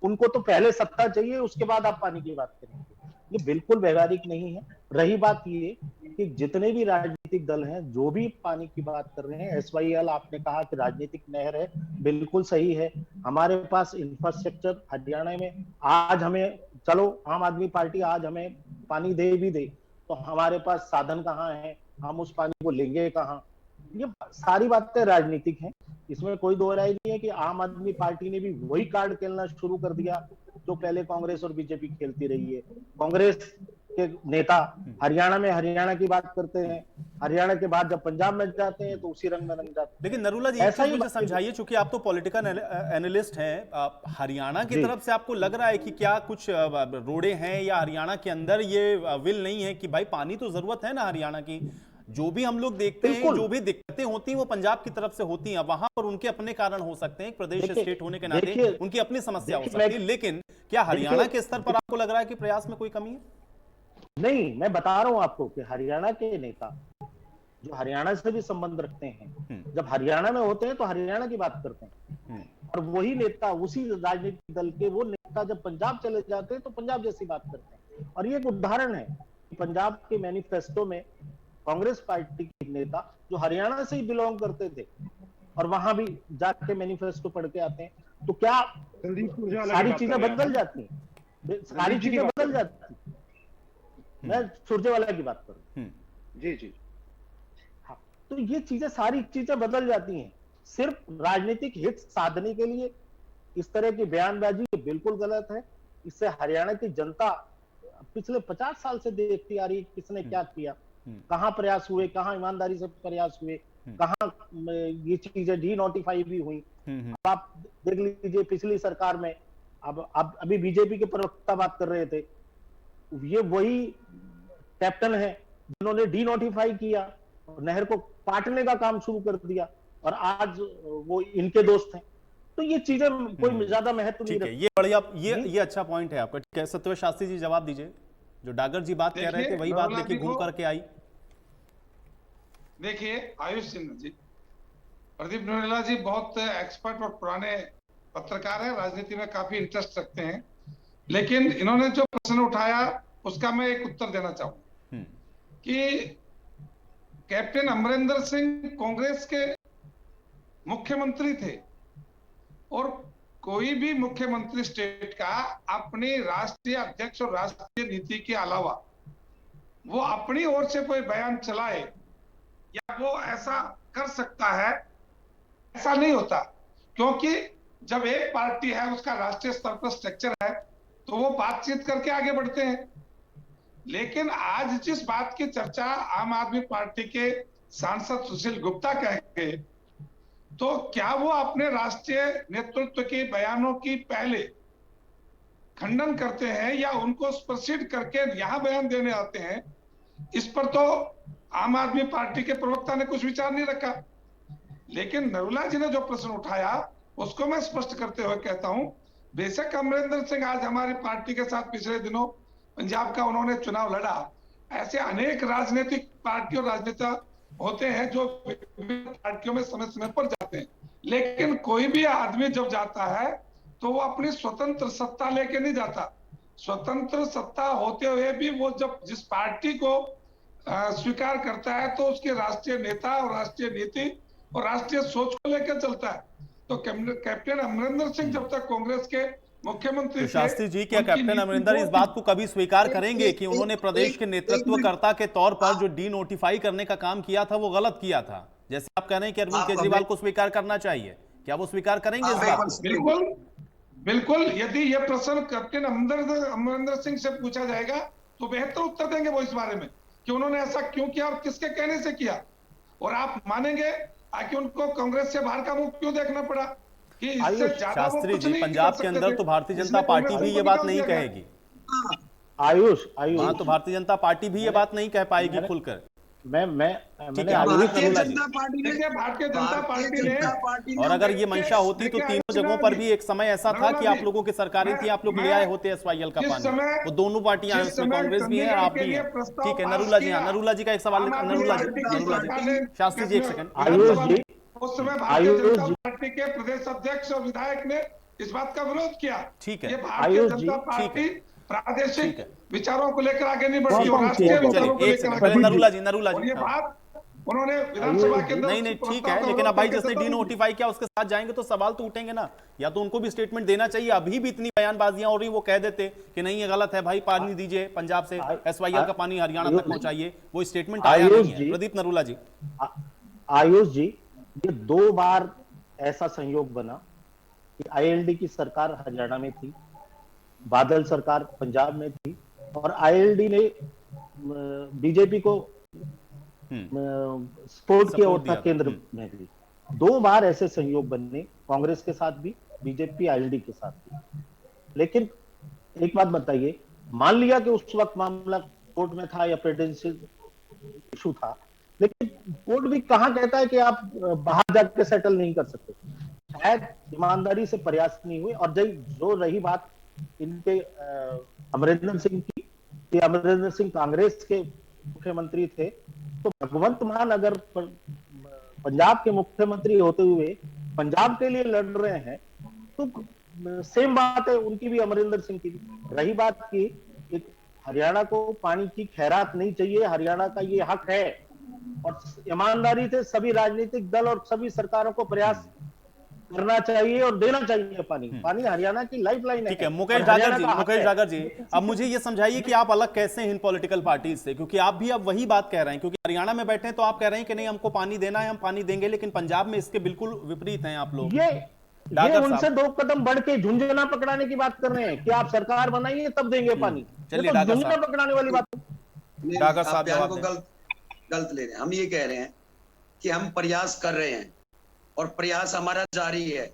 उनको तो पहले सत्ता चाहिए, उसके बाद आप पानी की बात करेंगे। ये बिल्कुल व्यवहारिक नहीं है। रही बात ये कि जितने भी राजनीतिक दल हैं जो भी पानी की बात कर रहे हैं, एसवाईएल आपने कहा कि राजनीतिक नहर है, बिल्कुल सही है। हमारे पास इंफ्रास्ट्रक्चर हरियाणा में आज हमें, चलो आम आदमी पार्टी आज हमें पानी दे भी दे तो हमारे पास साधन कहाँ है, हम उस पानी को लेंगे कहाँ? ये सारी बातें राजनीतिक हैं, इसमें कोई दो राय नहीं है कि आम आदमी पार्टी ने भी वही कार्ड खेलना शुरू कर दिया जो पहले कांग्रेस और बीजेपी खेलती रही है। कांग्रेस के नेता हरियाणा में हरियाणा की बात करते हैं, हरियाणा के बाद जब पंजाब में जाते हैं तो उसी रंग में रंग जाते हैं। लेकिन नरूला जी ऐसा ही मुझे समझाइए, चूंकि आप तो पॉलिटिकल एनालिस्ट हैं, हरियाणा की तरफ से आपको लग रहा है कि क्या कुछ रोड़े हैं या हरियाणा के अंदर ये विल नहीं है कि भाई पानी तो जरूरत है ना हरियाणा की? जो भी हम लोग देखते हैं, जो भी दिक्कतें होती हैं वो पंजाब की तरफ से होती हैं, वहां पर उनके अपने कारण हो सकते हैं, प्रदेश स्टेट होने के नाते उनकी अपनी समस्या हो सकती है। लेकिन क्या हरियाणा के स्तर पर आपको लग रहा है कि प्रयास में कोई कमी है? नहीं, मैं बता रहा हूं आपको कि हरियाणा के नेता जो हरियाणा से भी संबंध रखते हैं, जब हरियाणा में होते हैं तो हरियाणा की बात करते हैं, और वही नेता, उसी राजनीतिक दल के वो नेता जब पंजाब चले जाते हैं तो पंजाब जैसी बात करते हैं। और ये एक उदाहरण है कि पंजाब के मैनिफेस्टो में कांग्रेस पार्टी के नेता जो हरियाणा से ही बिलोंग करते थे और वहां भी जाके मैनिफेस्टो पढ़ के आते हैं, तो क्या सारी चीजें बदल जाती हैं? सारी चीजें बदल जाती हैं। मैं सुरजेवाला की बात करूं। जी जी। हाँ, तो ये चीजें, सारी चीजें बदल जाती हैं सिर्फ राजनीतिक हित साधने के लिए। इस तरह की बयानबाजी बिल्कुल गलत है। इससे हरियाणा की जनता पिछले 50 साल से देखती आ रही है किसने क्या किया, कहां प्रयास हुए, कहां ईमानदारी से प्रयास हुए, कहां ये चीजें डी नोटिफाई भी हुई। अब आप देख लीजिए पिछली सरकार में, अब अभी बीजेपी के प्रवक्ता बात कर रहे थे, ये वही कैप्टन है जिन्होंने डी नोटिफाई किया और नहर को पाटने का काम शुरू कर दिया, और आज वो इनके दोस्त हैं। तो ये चीजें कोई ज्यादा महत्व नहीं रखती। ये बढ़िया, ये अच्छा पॉइंट है आपका। ठीक है, सत्यव्रत शास्त्री जी जवाब दीजिए। जो डागर जी बात कह रहे थे वही बात देखिए घूम करके आई। देखिए आयुष सिन्हा जी, प्रदीप नरोला जी बहुत एक्सपर्ट और पुराने पत्रकार हैं, राजनीति में काफी इंटरेस्ट रखते हैं, लेकिन इन्होंने जो प्रश्न उठाया उसका मैं एक उत्तर देना चाहूंगा कि कैप्टन अमरिंदर सिंह कांग्रेस के मुख्यमंत्री थे, और कोई भी मुख्यमंत्री स्टेट का अपनी राष्ट्रीय अध्यक्ष और राष्ट्रीय नीति के अलावा वो अपनी ओर से कोई बयान चलाए या वो ऐसा कर सकता है, ऐसा नहीं होता। क्योंकि जब एक पार्टी है, उसका राष्ट्रीय स्तर पर स्ट्रक्चर है, तो वो बातचीत करके आगे बढ़ते हैं। लेकिन आज जिस बात की चर्चा आम आदमी पार्टी के सांसद सुशील गुप्ता कहेंगे, तो क्या वो अपने राष्ट्रीय नेतृत्व के बयानों की पहले खंडन करते हैं या उनको स्पर्शित करके यहां बयान देने आते हैं? इस पर तो आम आदमी पार्टी के प्रवक्ता ने कुछ विचार नहीं रखा। लेकिन नरोला जी ने जो प्रश्न उठाया उसको मैं स्पष्ट करते हुए कहता हूं, बेशक अमरिंदर सिंह आज हमारी पार्टी के साथ पिछले दिनों पंजाब का उन्होंने चुनाव लड़ा, ऐसे अनेक राजनीतिक पार्टी और राजनेता होते हैं जो पार्टियों में समय समय पर जाते हैं, लेकिन कोई भी आदमी जब जाता है तो वो अपनी स्वतंत्र सत्ता लेके नहीं जाता। स्वतंत्र सत्ता होते हुए भी वो जब जिस पार्टी को स्वीकार करता है तो उसके राष्ट्रीय नेता और राष्ट्रीय नीति और राष्ट्रीय सोच को लेकर चलता है। तो कैप्टन अमरिंदर सिंह जब तक कांग्रेस के मुख्यमंत्री तो शास्त्री जी, क्या कैप्टन अमरिंदर इस बात को कभी स्वीकार करेंगे कि उन्होंने प्रदेश के नेतृत्वकर्ता के तौर पर जो डी नोटिफाई करने का काम किया था वो गलत किया था, जैसे आप कह रहे हैं कि अरविंद केजरीवाल को स्वीकार करना चाहिए, क्या वो स्वीकार करेंगे इस बात को? बिल्कुल बिल्कुल। यदि यह प्रश्न कैप्टन अमरिंदर सिंह से पूछा जाएगा तो बेहतर उत्तर देंगे वो इस बारे में कि उन्होंने ऐसा क्यों किया और किसके कहने से किया। और आप मानेंगे कि उनको कांग्रेस से बाहर का मुख क्यों देखना पड़ा कि इससे ज्यादा वो शास्त्री कुछ जी, नहीं पंजाब कर के सकते अंदर थे। तो भारतीय जनता पार्टी भी ये बात नहीं कहेगी। आयुष वहां तो भारतीय जनता पार्टी भी ये बात नहीं कह पाएगी खुलकर। मैंने भारतीय जनता पार्टी ने, और अगर ये मंशा होती तो तीनों जगहों पर भी एक समय ऐसा था कि आप लोगों की सरकारें थी, आप लोग ले आए होते एसवाईएल का पानी। वो दोनों पार्टियां हैं, उसमें कांग्रेस भी है, आप भी हैं। ठीक है, नरूला जी, हाँ, नरूला जी का एक सवाल। नरूला जी, शास्त्री जी एक सेकंड। आयुष जी, उस समय भारतीय जनता पार्टी के प्रदेश अध्यक्ष और विधायक ने इस बात का विरोध किया। ठीक है, ये भारतीय जनता पार्टी प्रादेशिक विचारों को लेकर आगे नहीं बढ़ती और राष्ट्रीय विचारों को लेकर आगे। नरूला जी, ये बात उन्होंने विधानसभा के अंदर नहीं ठीक है, लेकिन अब भाई जिसने डी नोटिफाई किया उसके साथ जाएंगे तो सवाल तो उठेंगे ना, या तो उनको भी स्टेटमेंट देना चाहिए। अभी भी इतनी बयानबाजियां हो रही, वो कह देते कि नहीं ये गलत है भाई, पानी दीजिए पंजाब से, एसवाईएल का पानी हरियाणा तक पहुंचाइए, वो स्टेटमेंट आया नहीं है। प्रदीप नरूला जी। आयुष जी, ये 2 बार ऐसा संयोग बना कि आईएलडी की सरकार हरियाणा में थी, बादल सरकार पंजाब में थी, और आईएलडी ने बीजेपी को सपोर्ट किया और था केंद्र में भी। 2 बार ऐसे संयोग बने, कांग्रेस के साथ भी, बीजेपी आईएलडी के साथ भी। लेकिन एक बात बताइए, मान लिया कि उस वक्त मामला कोर्ट में था या प्रेसिडेंशियल इशू था, लेकिन कोर्ट भी कहां कहता है कि आप बाहर जाकर सेटल नहीं कर सकते। शायद ईमानदारी से प्रयास नहीं हुए। और जो रही बात इनके अमरिंदर सिंह की, कि अमरिंदर सिंह कांग्रेस के मुख्यमंत्री थे, तो भगवंत मान अगर पंजाब के मुख्यमंत्री होते हुए पंजाब के लिए लड़ रहे हैं तो सेम बात है उनकी भी, अमरिंदर सिंह की भी। रही बात की हरियाणा को पानी की खैरात नहीं चाहिए, हरियाणा का ये हक है और ईमानदारी से सभी राजनीतिक दल और सभी सरकारों को प्रयास करना चाहिए और देना चाहिए पानी। पानी हरियाणा की लाइफलाइन है। ठीक है मुकेश डागर जी, अब मुझे ये समझाइए कि आप अलग कैसे हैं इन पॉलिटिकल पार्टीज से, क्योंकि आप भी अब वही बात कह रहे हैं, क्योंकि हरियाणा में बैठे हैं तो आप कह रहे हैं कि नहीं हमको पानी देना है, हम पानी देंगे, लेकिन पंजाब में इसके बिल्कुल विपरीत हैं आप लोग। ये उनसे 2 कदम बढ़ के झुंझुना पकड़ाने की बात कर रहे हैं कि आप सरकार बनाइए तब देंगे पानी। चलिए तो झुंझुना पकड़ाने वाली बात डागर साहब जवाब दें। गलत ले रहे हैं। हम ये कह रहे हैं कि हम प्रयास कर रहे हैं और प्रयास हमारा जारी है,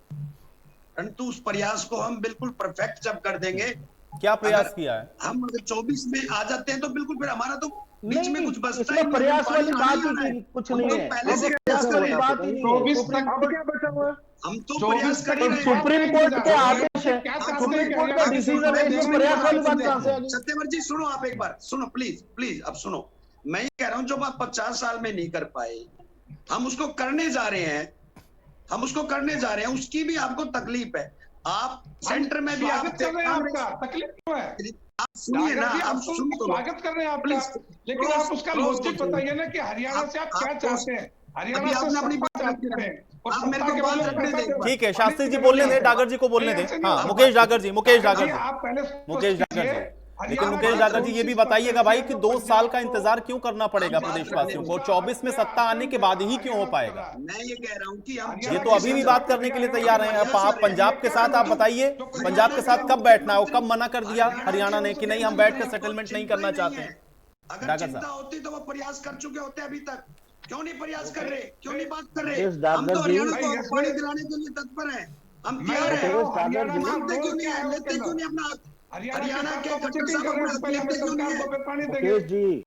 परंतु उस प्रयास को हम बिल्कुल परफेक्ट जब कर देंगे। क्या प्रयास किया है? हम अगर 24 में आ जाते हैं तो बिल्कुल फिर हमारा तो बीच में कुछ बचता ही नहीं। प्रयास वाली बात ही कुछ नहीं है, पहले से प्रयास वाली बात ही नहीं है। हम तो प्रयास कर ही रहे हैं। सुप्रीम कोर्ट के आदेश है, सुप्रीम कोर्ट का डिसीजन है, इसमें प्रयास वाली बात कहां से आ गई? सत्यवर जी सुनो, आप एक बार सुनो प्लीज अब सुनो। मैं ये कह रहा हूं जो बात 50 साल में नहीं कर पाए हम उसको करने जा रहे हैं, उसकी भी आपको तकलीफ है। आप सेंटर में भी आप तकलीफ क्यों है? आप सुनिए ना, आप स्वागत कर रहे हैं आपका, लेकिन आप उसका लॉजिक बताइए ना कि हरियाणा से आप क्या चाहते हैं, हरियाणा से अपनी बात चाहते हैं। ठीक है शास्त्री जी बोलने दें, डागर जी को बोलने दें। हाँ मुकेश डागर जी, लेकिन मुकेश डागर जी ये भी बताइएगा भाई कि 2 साल का इंतजार क्यों करना पड़ेगा प्रदेशवासियों को, 24 में सत्ता आने के बाद ही क्यों हो पाएगा? मैं ये कह रहा हूं कि हम ये तो अभी भी बात करने के लिए तैयार हैं। आप पंजाब के साथ आप बताइए, पंजाब के साथ कब बैठना है, कब मना कर दिया हरियाणा ने कि नहीं हम बैठ कर सेटलमेंट नहीं करना चाहते हैं? अगर चिंता होती तो वो प्रयास कर चुके होते अभी तक। क्यों नहीं प्रयास कर रहे, क्यों नहीं बात कर रहे? हम तो हरियाणा को पानी दिलाने के लिए तत्पर हैं, हम तैयार हैं। मानते क्यों नहीं है, लेते क्यों नहीं अपना हरियाणा के खट्टर साहब अपना लेते क्यों नहीं है? पानी देंगे।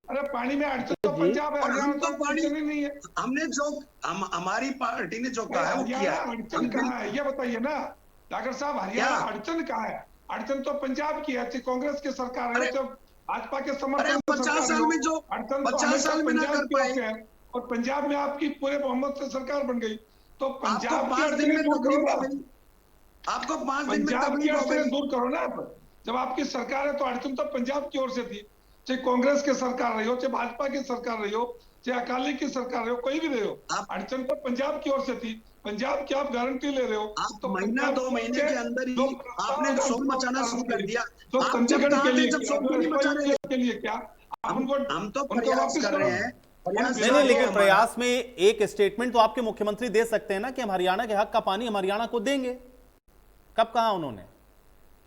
अरे पानी में अड़चन तो पंजाब है, हरियाणा तो पानी नहीं है। हमने जो हमारी पार्टी ने जो कहा है वो किया है। अड़चन कहाँ है ये बताइए ना डागर साहब, हरियाणा अड़चन कहाँ है? अड़चन तो पंजाब की है, कांग्रेस की सरकार है, जब भाजपा के समर्थन 50 साल में जो 50 साल में ना कर पाए और पंजाब में आपकी पूरे बहुमत से सरकार बन गई, तो पंजाब की अड़चन दूर करो। आपको 5 दिन में तकलीफ दूर करो ना। आप जब आपकी सरकार है तो अड़चन तो पंजाब की ओर से थी, चाहे कांग्रेस की सरकार रही हो, चाहे भाजपा की सरकार रही हो, चाहे अकाली की सरकार रही हो, कोई भी रही हो, अड़चन तो पंजाब की ओर से थी। पंजाब की आप गारंटी ले रहे हो तो महीना 2 महीने के अंदर ही आपने शोर मचाना शुरू कर दिया। तो चंडीगढ़ के लिए क्या हम तो प्रयास कर रहे हैं। नहीं, लेकिन प्रयास में एक स्टेटमेंट तो आपके मुख्यमंत्री दे सकते हैं ना कि हम हरियाणा के हक का पानी हम हरियाणा को देंगे। कब कहा उन्होंने?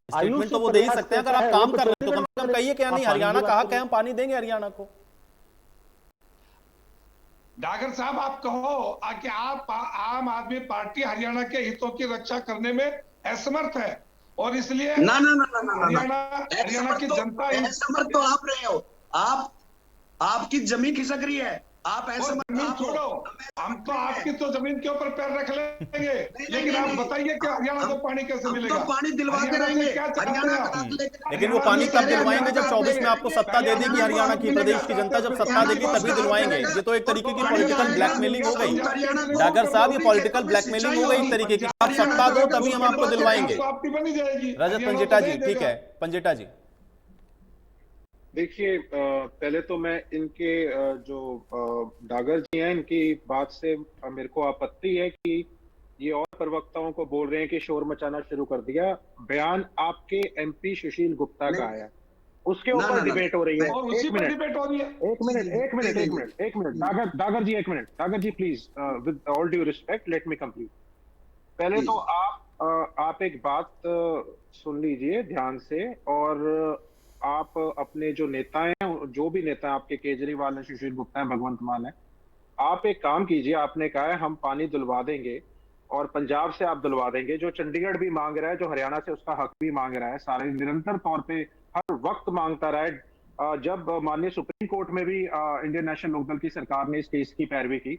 स्टेटमेंट तो वो दे ही सकते हैं। अगर आप काम कर रहे हो तो कम से कम कहिए कि नहीं हरियाणा का हक है, हम पानी देंगे हरियाणा को। डागर साहब आप कहो कि आप आम आदमी पार्टी हरियाणा के हितों की रक्षा करने में असमर्थ है और इसलिए हरियाणा की जनता असमर्थ तो आप रहे हो। आपकी जमीन खिसक रही है, आप ऐसे जमीन छोड़ो, हम तो आपकी तो जमीन के ऊपर पैर रख लेंगे, लेकिन आप बताइए कि हरियाणा को पानी कैसे मिलेगा? तो पानी दिलवाते रहेंगे लेकिन वो पानी कब दिलवाएंगे? जब 24 में आपको सत्ता दे देगी हरियाणा की प्रदेश की जनता, जब सत्ता देगी तभी दिलवाएंगे। ये तो एक तरीके की पॉलिटिकल ब्लैकमेलिंग हो गई डागर साहब, ये पॉलिटिकल ब्लैकमेलिंग हो गई एक तरीके की। आप सत्ता दो तभी हम आपको दिलवाएंगे। रजत पंजेटा जी, ठीक है पंजेटा जी। देखिए पहले तो मैं इनके जो डागर जी हैं इनकी बात से मेरे को आपत्ति है कि ये और प्रवक्ताओं को बोल रहे हैं कि शोर मचाना शुरू कर दिया। बयान आपके एमपी सुशील गुप्ता का आया, उसके ऊपर डिबेट हो रही है। एक minute Dagar ji, Dagar ji please, with all due respect let me complete. पहले तो आप एक बात सुन लीजिए ध्यान से, और आप अपने जो नेता हैं, जो भी नेता आपके केजरीवाल है, सुशील गुप्ता है, भगवंत मान है, आप एक काम कीजिए। आपने कहा है हम पानी दिलवा देंगे और पंजाब से आप दिलवा देंगे, जो चंडीगढ़ भी मांग रहा है, जो हरियाणा से उसका हक भी मांग रहा है, सारे निरंतर तौर पे हर वक्त मांगता रहा है। जब माननीय सुप्रीम कोर्ट में भी इंडियन नेशनल लोकदल की सरकार ने इस केस की पैरवी की,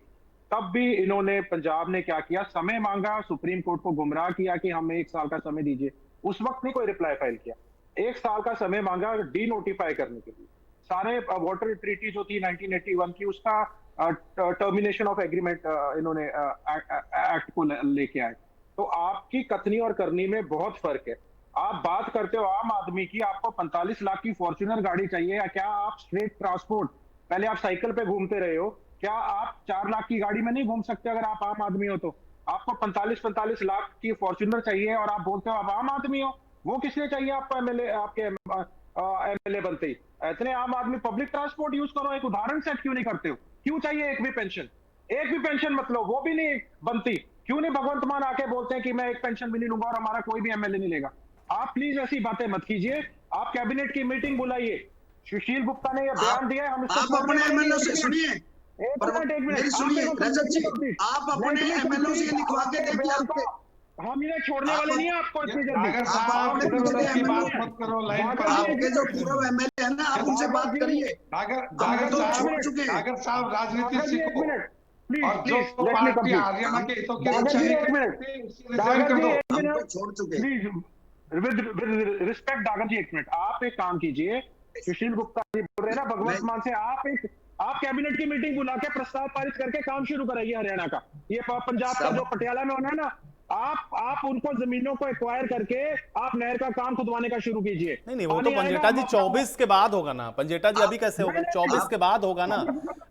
तब भी इन्होंने, पंजाब ने क्या किया, समय मांगा, सुप्रीम कोर्ट को गुमराह किया कि हमें 1 साल का समय दीजिए। उस वक्त नहीं कोई रिप्लाई फाइल किया। 1 साल का समय मांगा डी नोटिफाई करने के लिए। सारे वाटर ट्रीटी जो थी 1981 की, उसका टर्मिनेशन ऑफ एग्रीमेंट इन्होंने एक्ट को लेके आए। तो आपकी कथनी और करनी में बहुत फर्क है। आप बात करते हो आम आदमी की, आपको 45 लाख की फॉर्च्यूनर गाड़ी चाहिए, या क्या आप स्ट्रीट ट्रांसपोर्ट, पहले आप साइकिल पे घूमते रहे हो, क्या आप 4 लाख की गाड़ी में नहीं घूम सकते अगर आप आम आदमी हो? तो आपको 45-45 लाख की फॉर्च्यूनर चाहिए और आप बोलते हो आप आम आदमी हो। वो किस लिए चाहिए आपको एमएलए, आपके एमएलए बनते ही? इतने आम आदमी पब्लिक ट्रांसपोर्ट यूज करो, एक उदाहरण सेट क्यों नहीं करते हो? क्यों चाहिए एक भी पेंशन? एक भी पेंशन मतलब वो भी नहीं बनती। क्यों नहीं भगवंत मान आके बोलते हैं कि मैं एक पेंशन भी नहीं लूंगा और हमारा कोई भी एमएलए नहीं लेगा? आप प्लीज ऐसी बातें मत कीजिए। आप कैबिनेट की मीटिंग बुलाइए। सुशील गुप्ता ने यह बयान दिया है, हम इसको आप अपने एमएलए से सुनिए, एक मिनट मेरी सुनिए रजत जी, आप अपने एमएलए से लिखवा के देखिए आपके, हम इन्हें छोड़ने वाले नहीं है आपको इतनी जल्दी। नागर आप साहब अपने इधर उधर की बात एमएलए मत करो, लाइन पर नागर आओ। आपके जो पूर्व एमएलए है ना, आप उनसे बात करिए। नागर तो साहब, छोड़ चुके हैं। नागर साहब राजनीति नागर जी एक सीखो मिनट प्लीज, और जो please let me party complete. Haryana के हितों के लिए नागर जी चाहिए एक मिनट, उससे रिजाइन नागर कर जी दो। एक हम तो मिनट छोड़ चुके हैं। Please with respect. नागर जी एक मिनट, आप एक काम कीजिए। सुशील गुप्ता जी बोल रहे हैं ना भगवंत मान से, आप कैबिनेट की मीटिंग बुला के प्रस्ताव पारित करके काम शुरू कराइए हरियाणा का। ये पंजाब का जो पटियाला में होना है ना, आप उनको जमीनों को एक्वायर करके आप नहर का काम खुदवाने का शुरू कीजिए। नहीं, वो तो पंजेटा जी 24 के बाद होगा ना। पंजेटा जी अभी कैसे होगा? 24 के बाद होगा ना।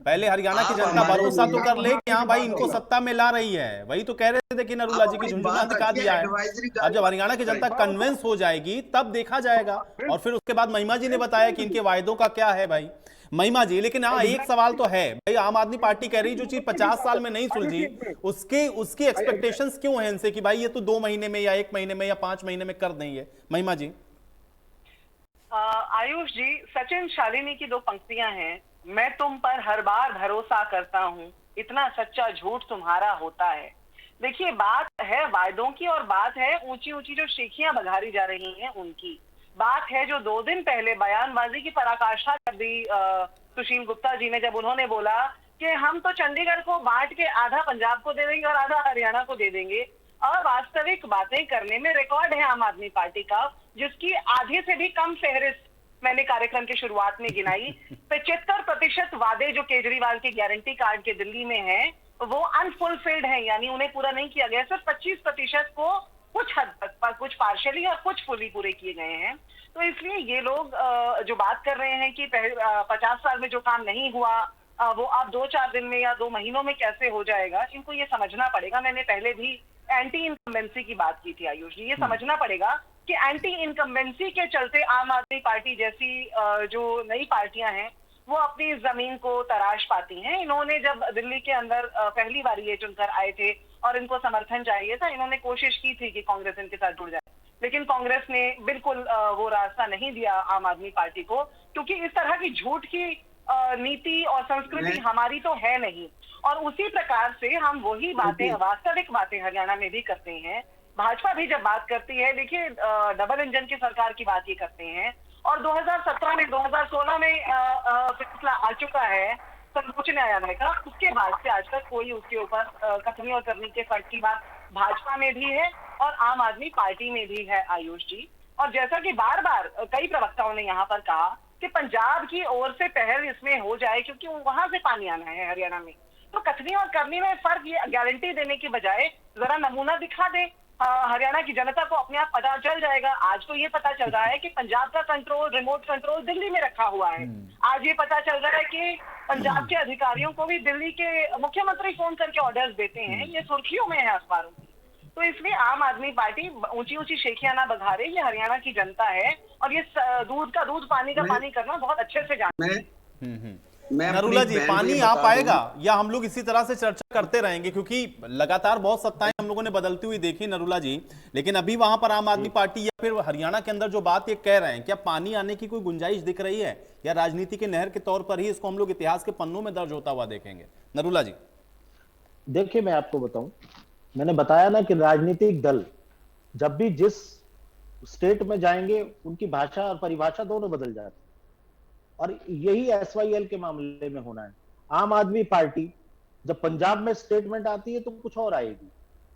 पहले हरियाणा की जनता भरोसा तो कर ले कि हाँ भाई इनको सत्ता में ला रही है। वही तो कह रहे थे कि नरूला जी की झुंझुना दिखा दिया है। अब जब हरियाणा की जनता कन्विंस हो जाएगी तब देखा जाएगा। और फिर उसके बाद महिमा जी ने बताया कि इनके वायदों का क्या है भाई महिमा जी। लेकिन हाँ, एक सवाल तो है भाई, आम आदमी पार्टी कह रही जो चीज 50 साल में नहीं सुलझी, उसकी एक्सपेक्टेशंस क्यों है इनसे कि भाई ये तो 2 महीने में या 1 महीने में या 5 महीने में कर देंगे? महिमा जी। आयुष जी, सचिन शालिनी की 2 पंक्तियां हैं, मैं तुम पर हर बार भरोसा करता हूँ, इतना सच्चा झूठ तुम्हारा होता है। देखिए, बात है वायदों की और बात है ऊंची ऊंची जो शेखियां बघारी जा रही हैं उनकी। बात है जो 2 दिन पहले बयानबाजी की पराकाष्ठा कर दी सुशील गुप्ता जी ने, जब उन्होंने बोला कि हम तो चंडीगढ़ को बांट के आधा पंजाब को दे देंगे और आधा हरियाणा को दे देंगे। अवास्तविक बातें करने में रिकॉर्ड है आम आदमी पार्टी का, जिसकी आधे से भी कम फहरिस्त मैंने कार्यक्रम की शुरुआत में गिनाई। 75% वादे जो केजरीवाल के गारंटी कार्ड के दिल्ली में हैं, वो अनफुलफिल्ड हैं, यानी उन्हें पूरा नहीं किया गया। सिर्फ 25% को कुछ हद तक, कुछ पार्शियली और कुछ फुली पूरे किए गए हैं। तो इसलिए ये लोग जो बात कर रहे हैं कि 50 साल में जो काम नहीं हुआ वो अब 2-4 दिन में या 2 महीनों में कैसे हो जाएगा, इनको ये समझना पड़ेगा। मैंने पहले भी एंटी इनकम्बेंसी की बात की थी आयुष जी। ये समझना पड़ेगा कि एंटी इनकम्बेंसी के चलते आम आदमी पार्टी जैसी जो नई पार्टियां हैं वो अपनी जमीन को तराश पाती हैं। इन्होंने जब दिल्ली के अंदर पहली बार ये चुनकर आए थे और इनको समर्थन चाहिए था, इन्होंने कोशिश की थी कि कांग्रेस इनके साथ जुड़ जाए, लेकिन कांग्रेस ने बिल्कुल वो रास्ता नहीं दिया आम आदमी पार्टी को, क्योंकि इस तरह की झूठ की नीति और संस्कृति हमारी तो है नहीं। और उसी प्रकार से हम वही बातें, वास्तविक बातें हरियाणा में भी करते हैं। भाजपा भी जब बात करती है, देखिए डबल इंजन की सरकार की बात ये करते हैं, और 2017 में 2016 में फैसला आ चुका है सर्वोच्च न्यायालय का, उसके बाद से आज तक कोई उसके ऊपर कथनी और करनी के फर्क की बात भाजपा में भी है और आम आदमी पार्टी में भी है आयुष जी। और जैसा कि बार बार कई प्रवक्ताओं ने यहाँ पर कहा कि पंजाब की ओर से पहल इसमें हो जाए, क्योंकि वहां से पानी आना है हरियाणा में, तो कथनी और करनी में फर्क, ये गारंटी देने की बजाय जरा नमूना दिखा दे, हरियाणा की जनता को अपने आप पता चल जाएगा। आज तो ये पता चल रहा है कि पंजाब का कंट्रोल, रिमोट कंट्रोल दिल्ली में रखा हुआ है। आज ये पता चल रहा है कि पंजाब के अधिकारियों को भी दिल्ली के मुख्यमंत्री फोन करके ऑर्डर्स देते हैं। ये सुर्खियों में है अखबारों की। तो इसलिए आम आदमी पार्टी ऊंची ऊंची शेखियां ना बघारे, ये हरियाणा की जनता है और ये दूध का दूध पानी का पानी करना बहुत अच्छे से जानते हैं। नरूला जी, पानी आ पाएगा या हम लोग इसी तरह से चर्चा करते रहेंगे? क्योंकि लगातार बहुत सत्ताएं हम लोगों ने बदलती हुई देखी नरूला जी, लेकिन अभी वहां पर आम आदमी पार्टी या फिर हरियाणा के अंदर जो बात ये कह रहे हैं, क्या पानी आने की कोई गुंजाइश दिख रही है या राजनीति के नहर के तौर पर ही इसको हम लोग इतिहास के पन्नों में दर्ज होता हुआ देखेंगे? नरूला जी देखिए, मैं आपको बताऊं, मैंने बताया ना कि राजनीतिक दल जब भी जिस स्टेट में जाएंगे उनकी भाषा और परिभाषा दोनों बदल जाती है, और यही एसवाईएल के मामले में होना है। आम आदमी पार्टी जब पंजाब में स्टेटमेंट आती है तो कुछ और आएगी,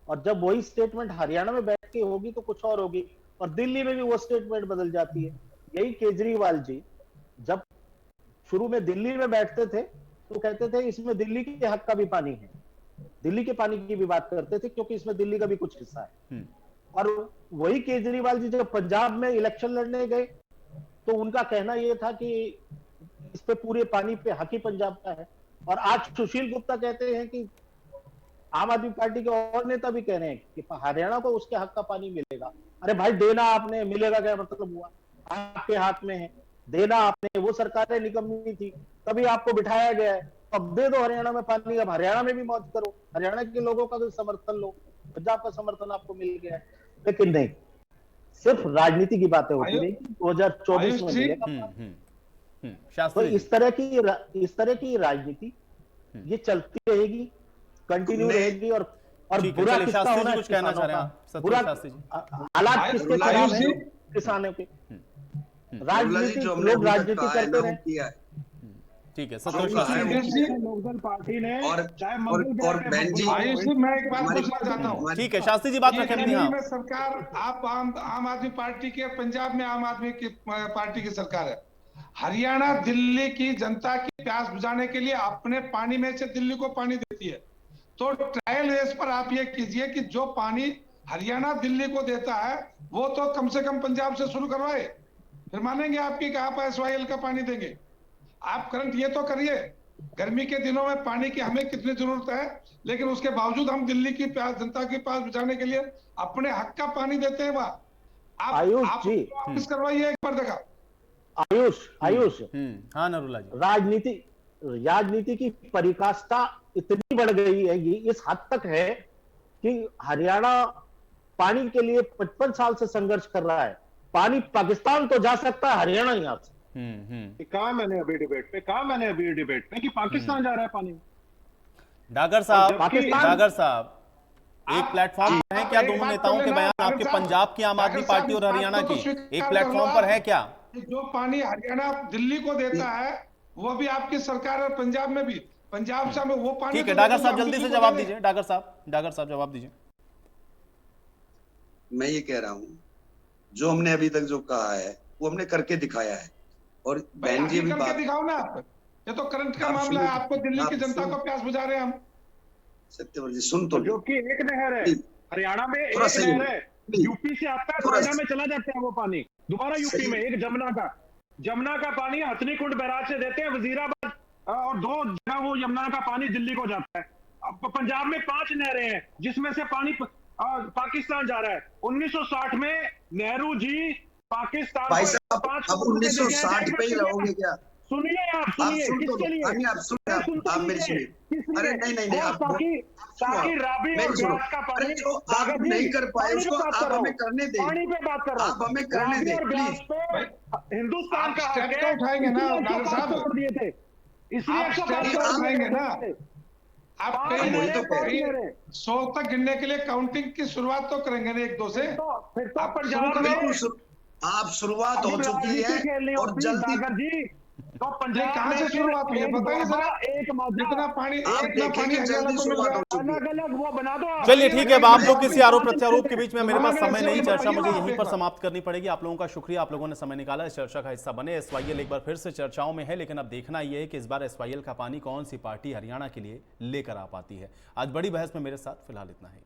और जब वही स्टेटमेंट हरियाणा में बैठ के होगी तो कुछ और होगी, और दिल्ली में भी वो स्टेटमेंट बदल जाती है। यही केजरीवाल जी जब शुरू में दिल्ली में बैठते थे तो कहते थे इसमें दिल्ली के हक का भी पानी है, दिल्ली के पानी की भी बात करते थे क्योंकि इसमें दिल्ली का भी कुछ हिस्सा है। और वही केजरीवाल जी जब पंजाब में इलेक्शन लड़ने गए तो उनका कहना यह था कि इस पे पूरे पानी पे हक ही पंजाब का है। और आज सुशील गुप्ता कहते हैं कि आम आदमी पार्टी के और नेता भी कह रहे हैं कि हरियाणा को उसके हक का पानी मिलेगा। अरे भाई, देना आपने, मिलेगा क्या मतलब हुआ? आपके हाथ में है, देना आपने। वो सरकारें निकम्मी थी, तभी आपको बिठाया गया है। अब दे दो हरियाणा में पानी, अब हरियाणा में भी मौज करो, हरियाणा के लोगों का भी समर्थन लो, पंजाब का समर्थन आपको मिल गया है। लेकिन नहीं, सिर्फ राजनीति की बातें होती रही। 2024 में मिलेगा। तो इस तरह की राजनीति ये चलती रहेगी, कंटिन्यू रहेगी। और बुरा किसका होना है? कुछ कहना चाह रहे हैं बुरा हालात किसके खराब है? किसानों के। राजनीति, लोग राजनीति करते रहे। ठीक है, लोकदल पार्टी ने और बहन जी, मैं एक बात पूछना चाहता हूँ। ठीक है शास्त्री जी, बात रखें। में सरकार, आप आम आदमी पार्टी के, पंजाब में आम आदमी की पार्टी की सरकार है। हरियाणा दिल्ली की जनता की प्यास बुझाने के लिए अपने पानी में से दिल्ली को पानी देती है। तो ट्रायल बेस पर आप ये कीजिए कि जो पानी हरियाणा दिल्ली को देता है वो तो कम से कम पंजाब से शुरू करवाए, फिर मानेंगे आपकी कि आप SYL का पानी देंगे। आप करंट ये तो करिए, गर्मी के दिनों में पानी की हमें कितनी जरूरत है, लेकिन उसके बावजूद हम दिल्ली की प्यास, जनता की प्यास बुझाने के लिए अपने हक का पानी देते हैं। वहां आप वापस करवाइए एक बार देखा। आयुष, हाँ नरूला जी, राजनीति की परिकाष्ठा इतनी बढ़ गई है, ये इस हद तक है कि हरियाणा पानी के लिए 55 साल से संघर्ष कर रहा है। पानी पाकिस्तान तो जा सकता है, हरियाणा यहाँ से। कहा मैंने अभी डिबेट पे कि पाकिस्तान जा रहा है पानी। डागर साहब, एक प्लेटफॉर्म पर है क्या दोनों नेताओं के बयान, आपके पंजाब की आम आदमी पार्टी और हरियाणा की? एक प्लेटफॉर्म पर है क्या? जो पानी हरियाणा दिल्ली को देता है वो भी आपकी सरकार और पंजाब में भी, पंजाब से हमें वो पानी। ठीक है डागर साहब, जल्दी से जवाब दीजिए। डागर साहब जवाब दीजिए। मैं ये कह रहा हूं, जो हमने अभी तक जो कहा है वो हमने करके दिखाया है। और बहन जी भी बात दिखाओ ना आप, ये तो करंट का मामला है। आपको दिल्ली की जनता को प्यास बुझा रहे हैं हम। सत्यवर जी सुन तो, जो कि एक नहर है हरियाणा में, एक नहर है, यूपी से आता है, नोएडा में चला जाता है वो पानी दोबारा यूपी में। एक जमुना का पानी हथनी कुंड बैराज से देते हैं वजीराबाद, और 2 जगह वो यमुना का पानी दिल्ली को जाता है। अब पंजाब में 5 नहरें हैं जिसमें से पानी पाकिस्तान जा रहा है। 1960 में नेहरू जी पाकिस्तान भाई साहब, अब 1960 पे ही रहोगे क्या? सुनिए आप किसके लिए? आप मेरी सुनिए। अरे नहीं ताकि राबी और ब्यास का पानी आप नहीं कर पाए उसको, आप हमें करने दें। पानी पे बात कर रहा हूं, आप हमें करने दें प्लीज। हिंदुस्तान का हक है, उठाएंगे ना डागर साहब, छोड़ दिए थे, इसलिए उठाएंगे ना आप। वही तो कह रही है, 100 तक गिनने के लिए काउंटिंग की शुरुआत तो करेंगे ना 1-2 से। फिर तो पंजाब में आप शुरुआत हो चुकी है और जल्दी तो पंजाब कहां से शुरुआत हुई है बताइए जरा। जितना पानी जल्दी शुरुआत हो चुकी है। अलग वो बना दो। चलिए ठीक है, आप लोग किसी आरोप प्रत्यारोप के बीच में, मेरे पास समय नहीं, चर्चा मुझे यहीं पर समाप्त करनी पड़ेगी। आप लोगों का शुक्रिया, आप लोगों ने समय निकाला, इस चर्चा का हिस्सा बने। SYL एक बार फिर से चर्चाओं में है, लेकिन अब देखना यह है कि इस बार SYL का पानी कौन सी पार्टी हरियाणा के लिए लेकर आ पाती है। आज बड़ी बहस में मेरे साथ फिलहाल इतना ही।